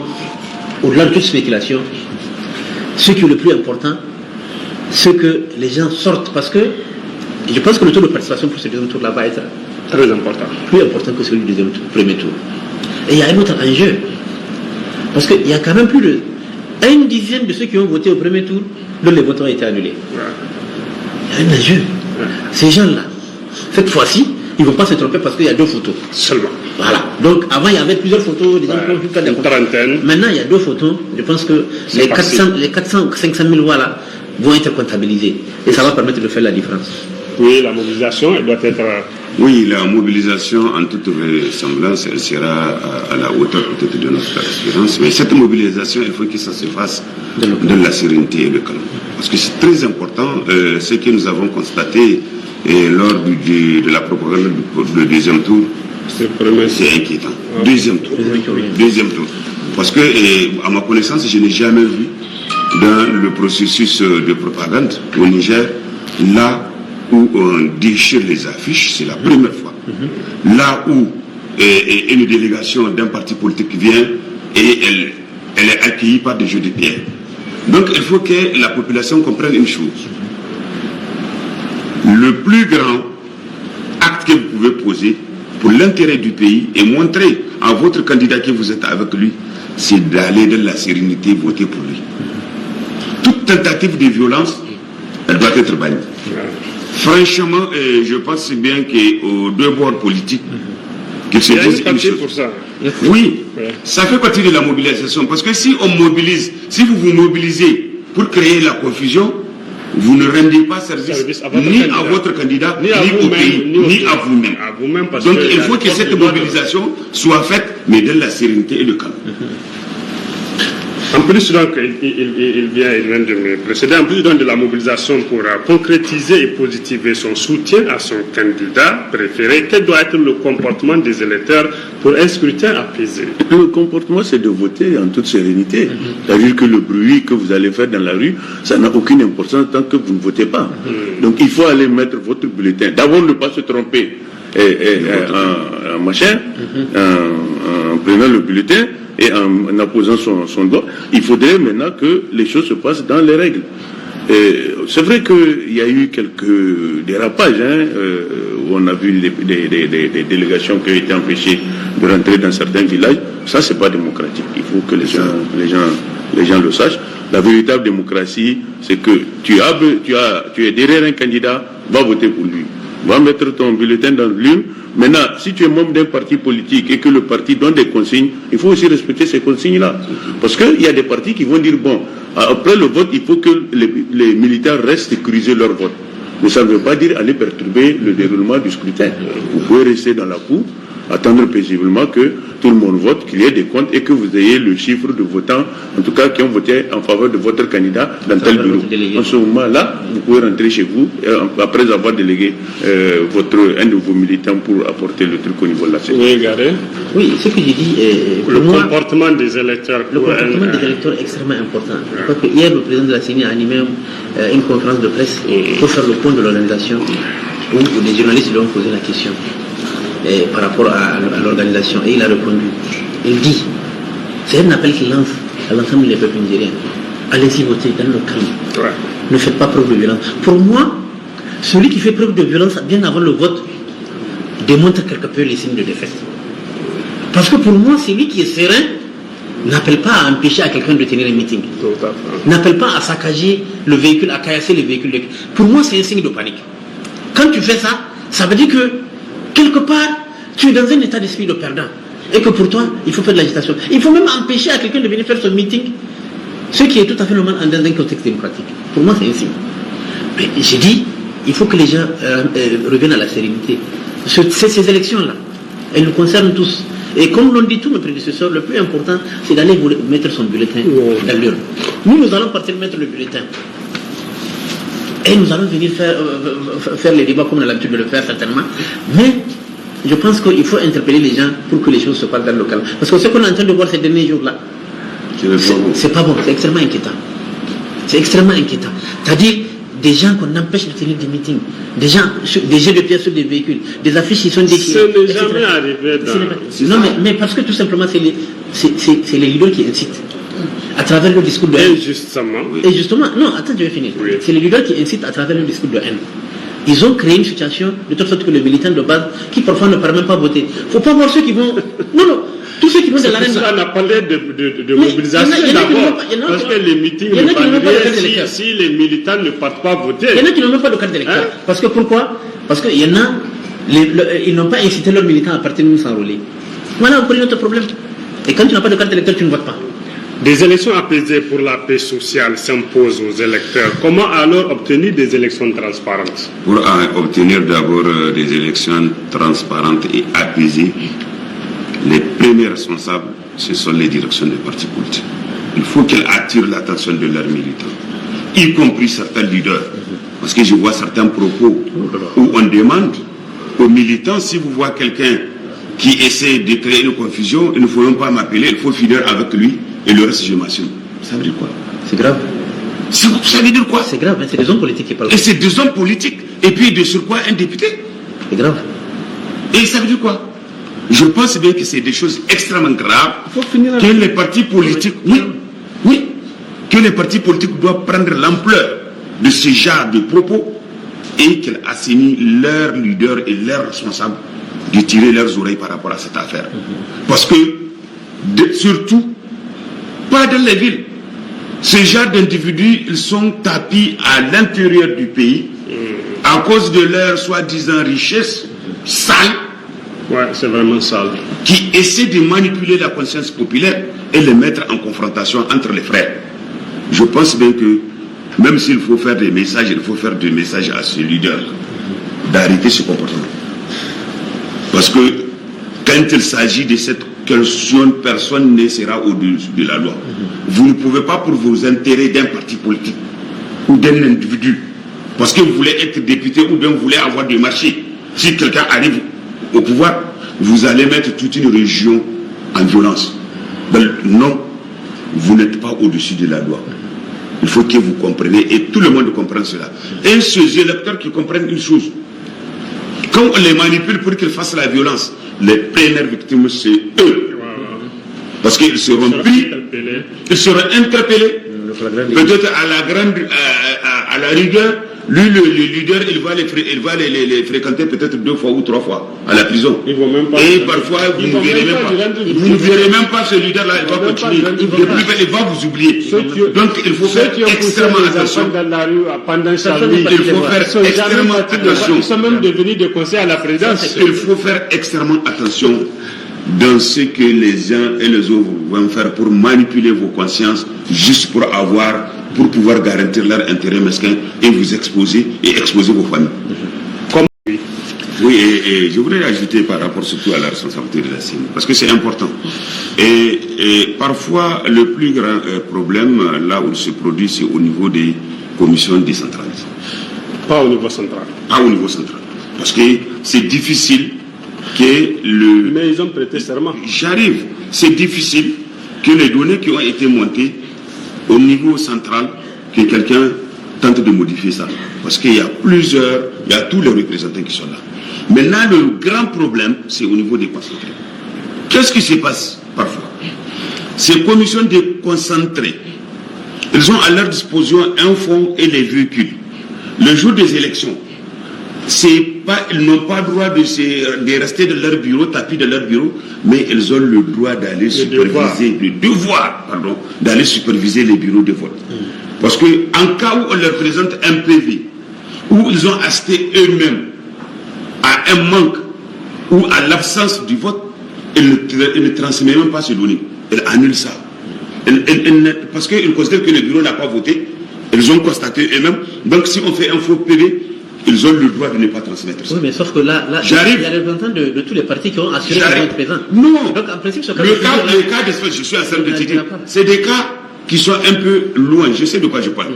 au-delà de toute spéculation, ce qui est le plus important, c'est que les gens sortent parce que je pense que le taux de participation pour ce deuxième tour-là va être très important. Plus important que celui du premier tour. Et il y a un autre enjeu. Parce qu'il y a quand même plus de 1/10 de ceux qui ont voté au premier tour dont les votes ont été annulés. Il y a un enjeu. Ces gens-là, cette fois-ci, ils ne vont pas se tromper parce qu'il y a 2 photos. Seulement. Voilà. Donc avant, il y avait plusieurs photos. Des gens qui ont vu une trentaine. Maintenant, il y a 2 photos. Je pense que les 400 ou 500 000 voix là vont être comptabilisées. Et ça va permettre de faire la différence. Oui, la mobilisation, elle doit être... Oui, la mobilisation, en toute vraisemblance, elle sera à la hauteur peut-être de notre espérance. Mais cette mobilisation, il faut que ça se fasse dans la sérénité et le calme. Parce que c'est très important, ce que nous avons constaté lors de la propagande du deuxième tour, c'est inquiétant. Deuxième tour. Parce que, à ma connaissance, je n'ai jamais vu dans le processus de propagande au Niger, là où on déchire les affiches, c'est la première fois. Là où une délégation d'un parti politique vient et elle est accueillie par des jeux de pierre. Donc il faut que la population comprenne une chose. Le plus grand acte que vous pouvez poser pour l'intérêt du pays et montrer à votre candidat que vous êtes avec lui, c'est d'aller dans la sérénité voter pour lui. Toute tentative de violence, elle doit être bannie. Franchement, je pense bien qu'aux 2 bords politiques, que se disent une chose. Pour ça. Oui, ça fait partie de la mobilisation. Parce que si on mobilise, si vous vous mobilisez pour créer la confusion, vous ne rendez pas service ni à votre candidat, ni au pays, ni à vous-même. Donc il faut que cette mobilisation soit faite, mais dans la sérénité et le calme. En plus, donc, il vient de me précéder, en plus donc, de la mobilisation pour concrétiser et positiver son soutien à son candidat préféré, quel doit être le comportement des électeurs pour un scrutin apaisé? Le comportement, c'est de voter en toute sérénité. C'est-à-dire que le bruit que vous allez faire dans la rue, ça n'a aucune importance tant que vous ne votez pas. Donc il faut aller mettre votre bulletin. D'abord, ne pas se tromper en machin, en prenant le bulletin et en apposant son doigt. Il faudrait maintenant que les choses se passent dans les règles. C'est vrai qu'il y a eu quelques dérapages, où on a vu des délégations qui ont été empêchées de rentrer dans certains villages. Ça, c'est pas démocratique. Il faut que les gens le sachent. La véritable démocratie, c'est que tu es derrière un candidat, va voter pour lui. Va mettre ton bulletin dans l'urne. Maintenant, si tu es membre d'un parti politique et que le parti donne des consignes, il faut aussi respecter ces consignes-là. Parce qu'il y a des partis qui vont dire, bon, après le vote, il faut que les militaires restent sécuriser leur vote. Mais ça ne veut pas dire aller perturber le déroulement du scrutin. Vous pouvez rester dans la cour, attendre paisiblement que tout le monde vote, qu'il y ait des comptes et que vous ayez le chiffre de votants, en tout cas qui ont voté en faveur de votre candidat dans tel bureau. En ce moment-là, vous pouvez rentrer chez vous après avoir délégué un de vos militants pour apporter le truc au niveau de la sécurité. Oui, ce que j'ai dit, le comportement des électeurs. Le comportement des électeurs est extrêmement important. Je crois que hier, le président de la CENI a animé une conférence de presse pour faire le point de l'organisation, où les journalistes lui ont posé la question. Par rapport à l'organisation, et il a répondu. Il dit, c'est un appel qu'il lance à l'ensemble des peuples nigériens. Allez-y voter dans le calme. Ouais. Ne faites pas preuve de violence. Pour moi, celui qui fait preuve de violence bien avant le vote démontre quelque peu les signes de défaite. Parce que pour moi, celui qui est serein n'appelle pas à empêcher à quelqu'un de tenir un meeting. N'appelle pas à saccager le véhicule, à caillasser le véhicule. Pour moi, c'est un signe de panique. Quand tu fais ça, ça veut dire que quelque part, tu es dans un état d'esprit de perdant. Et que pour toi, il faut faire de l'agitation. Il faut même empêcher à quelqu'un de venir faire son meeting, ce qui est tout à fait normal dans un contexte démocratique. Pour moi, c'est ainsi. Mais j'ai dit, il faut que les gens reviennent à la sérénité. Ces élections-là, elles nous concernent tous. Et comme l'ont dit tous mes prédécesseurs, le plus important, c'est d'aller mettre son bulletin dans l'urne. Nous allons partir mettre le bulletin. Et nous allons venir faire les débats comme on a l'habitude de le faire certainement. Mais je pense qu'il faut interpeller les gens pour que les choses se passent dans le local. Parce que ce qu'on est en train de voir ces derniers jours-là, c'est pas bon, c'est extrêmement inquiétant. C'est extrêmement inquiétant. C'est-à-dire des gens qu'on empêche de tenir des meetings, des jets de pierres sur des véhicules, des affiches qui sont déchirées. Ce n'est jamais arrivé Non, mais parce que tout simplement, c'est les leaders qui incitent. À travers le discours de haine. Et justement, non, attends, je vais finir. Oui. C'est les leaders qui incitent à travers le discours de haine. Ils ont créé une situation de telle sorte que le militant de base, qui parfois ne permet pas voter, il ne faut pas voir ceux qui vont. Non, tous ceux qui vont de l'arène. On a parlé de mobilisation d'abord. Parce que les meetings ne parlent pas si les militants ne partent pas voter. Il y en a qui n'ont même pas de carte d'électeur. Parce que pourquoi? Parce qu'il y en a, ils n'ont pas incité leurs militants à partir de nous s'enrôler. Voilà encore notre problème. Et quand tu n'as pas de carte d'électeur, tu ne votes pas. Des élections apaisées pour la paix sociale s'imposent aux électeurs. Comment alors obtenir des élections transparentes? Pour obtenir d'abord des élections transparentes et apaisées, les premiers responsables, ce sont les directions des partis politiques. Il faut qu'elles attirent l'attention de leurs militants, y compris certains leaders. Parce que je vois certains propos où on demande aux militants, si vous voyez quelqu'un qui essaie de créer une confusion, il ne faut même pas m'appeler, il faut finir avec lui. Et le reste, je m'assume. Ça veut dire quoi? C'est grave. Ça veut dire quoi? C'est grave, hein, c'est des hommes politiques qui parlent. Et c'est des hommes politiques. Et puis, de surcroît, un député. C'est grave. Et ça veut dire quoi? Je pense bien que c'est des choses extrêmement graves que les partis politiques, que les partis politiques doivent prendre l'ampleur de ce genre de propos et qu'ils assignent leurs leaders et leurs responsables de tirer leurs oreilles par rapport à cette affaire. Parce que, surtout, pas dans les villes. Ces genre d'individus, ils sont tapis à l'intérieur du pays à cause de leur soi-disant richesse sale. Ouais, c'est vraiment sale. Qui essaient de manipuler la conscience populaire et les mettre en confrontation entre les frères. Je pense bien que même s'il faut faire des messages, il faut faire des messages à ce leader d'arrêter ce comportement. Parce que quand il s'agit de cette question, personne ne sera au-dessus de la loi. Vous ne pouvez pas, pour vos intérêts d'un parti politique ou d'un individu, parce que vous voulez être député ou bien vous voulez avoir des marchés, si quelqu'un arrive au pouvoir, vous allez mettre toute une région en violence. Non, vous n'êtes pas au-dessus de la loi. Il faut que vous compreniez, et tout le monde comprenne cela. Et ces électeurs qui comprennent une chose, quand on les manipule pour qu'ils fassent la violence, les premières victimes, c'est eux. Parce qu'ils seront pris, ils seront interpellés, peut-être à la rigueur, Lui, le leader, il va les fréquenter peut-être 2 fois ou 3 fois à la prison. Ils vont même pas. Et parfois, vous ne verrez même pas. Vous ne verrez même pas ce leader-là, il va continuer. Il va vous oublier. Donc, il faut faire extrêmement attention. Dans la rue pendant Charlie, il faut faire extrêmement attention. Ils sont même devenus des conseillers à la présidence. Il faut faire extrêmement attention dans ce que les uns et les autres vont faire pour manipuler vos consciences, juste pour pouvoir garantir leur intérêt mesquin et vous exposer et exposer vos familles. Oui, et je voudrais ajouter par rapport surtout à la responsabilité de la CENI, parce que c'est important. Et parfois, le plus grand problème, là où il se produit, c'est au niveau des commissions décentralisées. Pas au niveau central. Pas au niveau central. Parce que c'est difficile Mais ils ont prêté serment. J'arrive. C'est difficile que les données qui ont été montées au niveau central, que quelqu'un tente de modifier ça. Parce qu'il y a tous les représentants qui sont là. Maintenant, le grand problème, c'est au niveau des concentrés. Qu'est-ce qui se passe parfois? Ces commissions déconcentrées, elles ont à leur disposition un fonds et les véhicules. Le jour des élections, ils n'ont pas le droit de rester dans leur bureau, tapis de leur bureau, mais ils ont le droit d'aller superviser, d'aller superviser les bureaux de vote. Parce que en cas où on leur présente un PV, où ils ont acheté eux-mêmes à un manque ou à l'absence du vote, ils ne transmettent même pas ces données. Ils annulent ça. Parce qu'ils considèrent que le bureau n'a pas voté, ils ont constaté eux-mêmes. Donc si on fait un faux PV, ils ont le droit de ne pas transmettre ça. Oui, mais sauf que là il y a les représentants de tous les partis qui ont assuré qu'ils vont être présents. Non. Donc en principe, le cas d'espèce, je suis en train de te dire, c'est des cas qui sont un peu loin. Je sais de quoi je parle.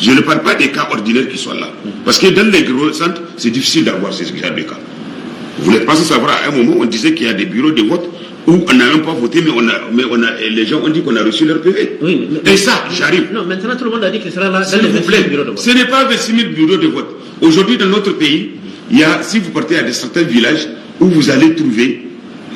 Je ne parle pas des cas ordinaires qui sont là. Parce que dans les gros centres, c'est difficile d'avoir ce genre de cas. Vous n'êtes pas sans savoir, à un moment, on disait qu'il y a des bureaux de vote où on n'a même pas voté, mais les gens ont dit qu'on a reçu leur PV. Oui, et ça, j'arrive. Non, maintenant tout le monde a dit qu'il sera là dans les 26 000 bureaux de vote. Ce n'est pas 26 000 bureaux de vote. Aujourd'hui, dans notre pays, si vous partez à certains villages où vous allez trouver,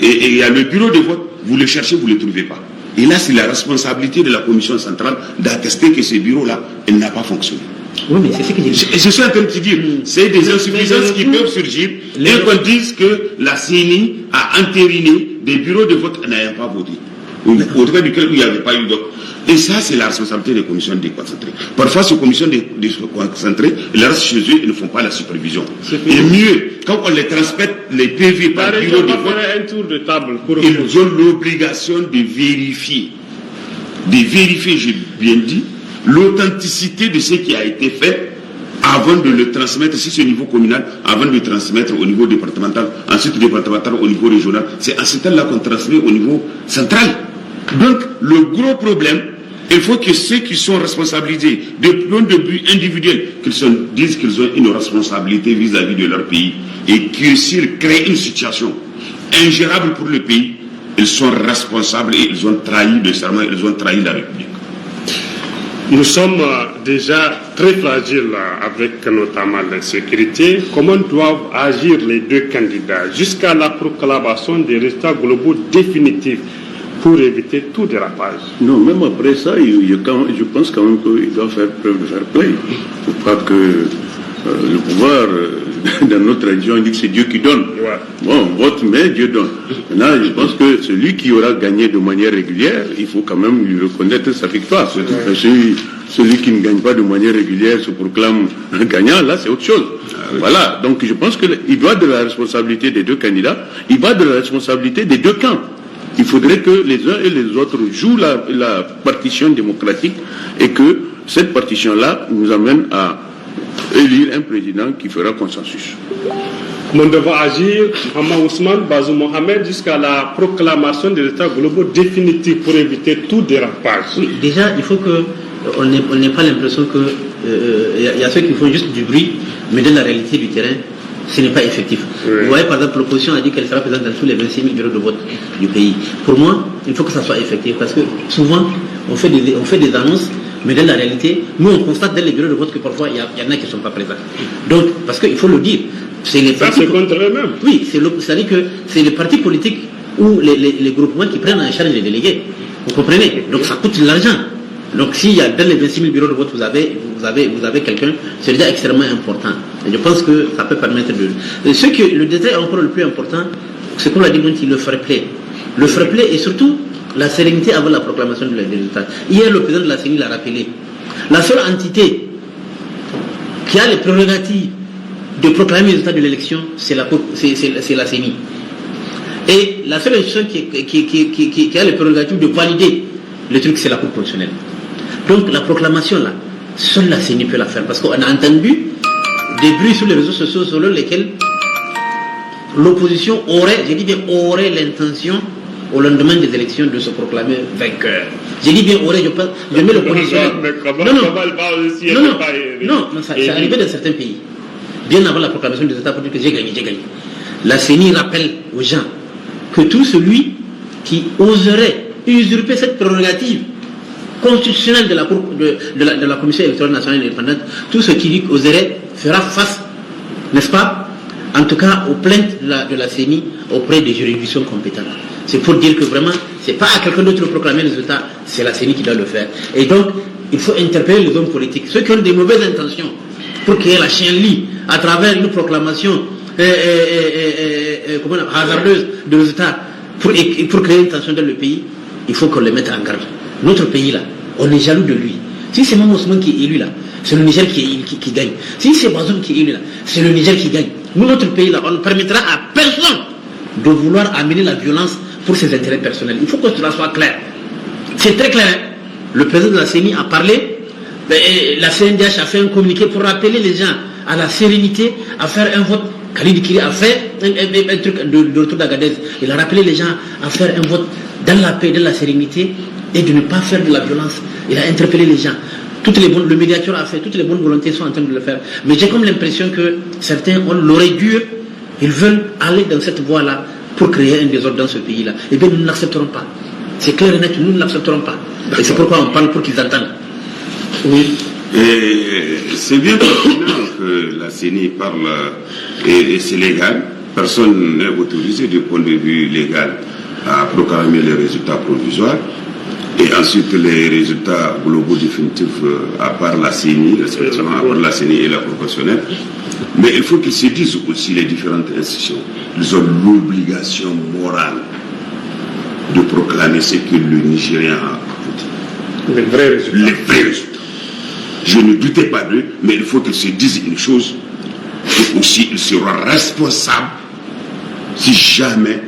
et il y a le bureau de vote, vous le cherchez, vous ne le trouvez pas. Et là, c'est la responsabilité de la commission centrale d'attester que ce bureau-là, il n'a pas fonctionné. Oui, mais c'est ce que je suis en train de te dire, c'est des insuffisances qui peuvent surgir et qu'on dise que la CENI a entériné des bureaux de vote n'ayant pas voté, auprès duquel il n'y avait pas eu d'autre. Et ça, c'est la responsabilité des commissions déconcentrées. Parfois, ces commissions déconcentrées, ils restent chez eux, ils ne font pas la supervision. Et mieux, quand on les transmet, les PV par bureau de vote, un tour de table pour ils ont l'obligation de vérifier, j'ai bien dit, l'authenticité de ce qui a été fait avant de le transmettre, si c'est au niveau communal, avant de le transmettre au niveau départemental, ensuite départemental au niveau régional. C'est à ce temps-là qu'on transmet au niveau central. Donc, le gros problème, il faut que ceux qui sont responsabilisés de point de vue individuel, disent qu'ils ont une responsabilité vis-à-vis de leur pays et que s'ils créent une situation ingérable pour le pays, ils sont responsables et ils ont trahi le serment, ils ont trahi la République. Nous sommes déjà très fragiles avec notamment l'insécurité. Comment doivent agir les deux candidats jusqu'à la proclamation des résultats globaux définitifs pour éviter tout dérapage? Non, même après ça, je pense quand même qu'il doit faire preuve de fair play. Il ne faut pas que le pouvoir, dans notre religion, on dit que c'est Dieu qui donne. Ouais. Bon, on vote, mais Dieu donne. Maintenant, je pense que celui qui aura gagné de manière régulière, il faut quand même lui reconnaître sa victoire. Celui qui ne gagne pas de manière régulière se proclame gagnant, là, c'est autre chose. Voilà, donc je pense qu'il doit de la responsabilité des deux candidats, il va de la responsabilité des deux camps. Il faudrait que les uns et les autres jouent la partition démocratique et que cette partition-là nous amène à élire un président qui fera consensus. Nous devons agir, Mohamed Ousmane, Bazoum Mohamed, jusqu'à la proclamation des résultats globaux définitifs pour éviter tout dérapage. Oui, déjà, il faut qu'on n'ait pas l'impression qu'il y a ceux qui font juste du bruit, mais dans la réalité du terrain, ce n'est pas effectif. Oui. Vous voyez, par exemple, l'opposition a dit qu'elle sera présente dans tous les 26 000 bureaux de vote du pays. Pour moi, il faut que ça soit effectif, parce que souvent, on fait des annonces, mais dans la réalité, nous, on constate dans les bureaux de vote que parfois, il y en a qui ne sont pas présents. Donc, parce qu'il faut le dire, c'est contre eux-mêmes. Oui, c'est-à-dire que c'est les partis politiques ou les groupements qui prennent en charge les délégués. Vous comprenez? Donc, ça coûte de l'argent. Donc s'il y a dans les 26 000 bureaux de vote, vous avez quelqu'un, c'est déjà extrêmement important. Et je pense que ça peut permettre de... Le détail encore le plus important, c'est comme l'a dit Monti, le fair play. Le fair play et surtout la sérénité avant la proclamation des résultats. Hier, le président de la CENI l'a rappelé. La seule entité qui a les prérogatives de proclamer les résultats de l'élection, c'est la CENI. Et la seule institution qui a les prérogatives de valider le truc, c'est la Cour constitutionnelle. Donc la proclamation là, seule la CENI peut la faire. Parce qu'on a entendu des bruits sur les réseaux sociaux selon lesquels l'opposition aurait l'intention au lendemain des élections de se proclamer vainqueur. J'ai dit bien aurait, je mets le conditionnel. Non, c'est arrivé dans certains pays. Bien avant la proclamation des États pour dire que j'ai gagné. La CENI rappelle aux gens que tout celui qui oserait usurper cette prérogative constitutionnelle de la Commission électorale nationale indépendante, tout ce qui oserait fera face, n'est-ce pas, en tout cas aux plaintes de la CENI auprès des juridictions compétentes. C'est pour dire que vraiment, c'est pas à quelqu'un d'autre de proclamer les résultats, c'est la CENI qui doit le faire. Et donc, il faut interpeller les hommes politiques, ceux qui ont des mauvaises intentions, pour créer la chienlit à travers une proclamation hasardeuse de résultats, pour créer une tension dans le pays. Il faut qu'on les mette en garde. Notre pays là, on est jaloux de lui. Si c'est Maman Ousmane qui est élu là, c'est le Niger qui gagne. Si c'est Bazoum qui est élu là, c'est le Niger qui gagne. Nous, notre pays là, on ne permettra à personne de vouloir amener la violence pour ses intérêts personnels. Il faut que cela soit clair. C'est très clair. Le président de la CENI a parlé, la CNDH a fait un communiqué pour rappeler les gens à la sérénité, à faire un vote. Khalid Kiri a fait un truc de retour d'Agadez. Il a rappelé les gens à faire un vote dans la paix, dans la sérénité, et de ne pas faire de la violence. Il a interpellé les gens. Le médiateur a fait, toutes les bonnes volontés sont en train de le faire. Mais j'ai comme l'impression que certains ont l'oreille dure, ils veulent aller dans cette voie-là pour créer un désordre dans ce pays-là. Eh bien, nous ne l'accepterons pas. C'est clair et net, nous ne l'accepterons pas. Et c'est pourquoi on parle pour qu'ils entendent. Oui. Et c'est bien pertinent que la CENI parle, et c'est légal. Personne n'est autorisé du point de vue légal à proclamer les résultats provisoires. Et ensuite les résultats globaux définitifs à part la CENI, à part la CENI et la Cour constitutionnelle. Mais il faut qu'ils se disent aussi les différentes institutions. Ils ont l'obligation morale de proclamer ce que le Nigérien a voté. Les vrais résultats. Les vrais résultats. Je ne doutais pas d'eux, mais il faut qu'ils se disent une chose, et aussi ils seront responsables si jamais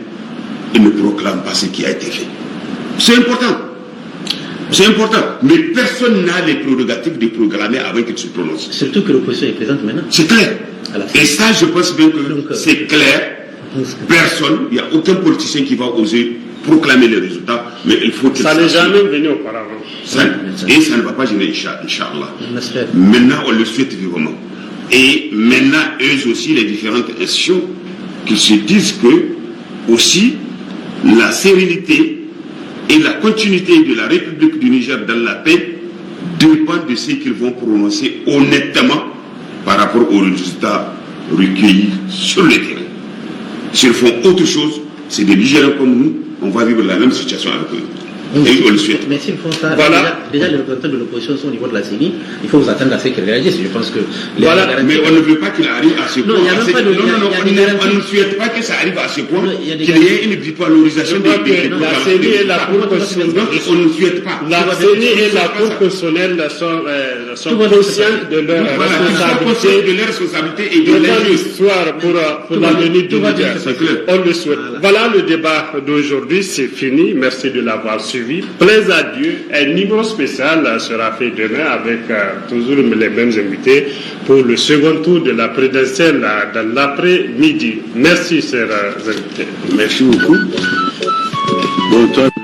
ils ne proclament pas ce qui a été fait. C'est important. C'est important. Mais personne n'a les prérogatives de proclamer avant qu'il se prononce. Surtout que l'opposition est présente maintenant. C'est clair. Et ça, je pense bien que c'est clair. Personne, il n'y a aucun politicien qui va oser proclamer les résultats, mais il faut que ça n'est jamais venu auparavant. Et ça ne va pas gêner, Inch'Allah. Maintenant, on le souhaite vivement. Et maintenant, eux aussi, les différentes institutions, qui se disent que, aussi, la sérénité et la continuité de la République du Niger dans la paix dépendent de ce qu'ils vont prononcer honnêtement par rapport aux résultats recueillis sur le terrain. S'ils font autre chose, c'est des Nigériens comme nous, on va vivre la même situation avec eux. Et on le souhaite. Mais s'ils font ça, voilà. déjà les représentants de l'opposition sont au niveau de la CENI, il faut vous attendre à ce qu'ils réagissent. Je pense que voilà, mais on ne veut pas qu'il arrive à ce point. Non, il n'y a même pas de. On ne souhaite pas que ça arrive à ce point, qu'il y ait une bipolarisation des la CENI et la Cour constitutionnelle. On ne souhaite pas. La CENI et la Cour constitutionnelle sont conscientes de leur responsabilité et de leur histoire pour l'avenir du Niger. On le souhaite. Voilà le débat d'aujourd'hui, c'est fini. Merci de l'avoir suivi. Plaise à Dieu, un niveau spécial sera fait demain avec toujours les mêmes invités pour le second tour de la présidentielle dans l'après-midi. Merci, chers invités. Merci beaucoup. Bon temps.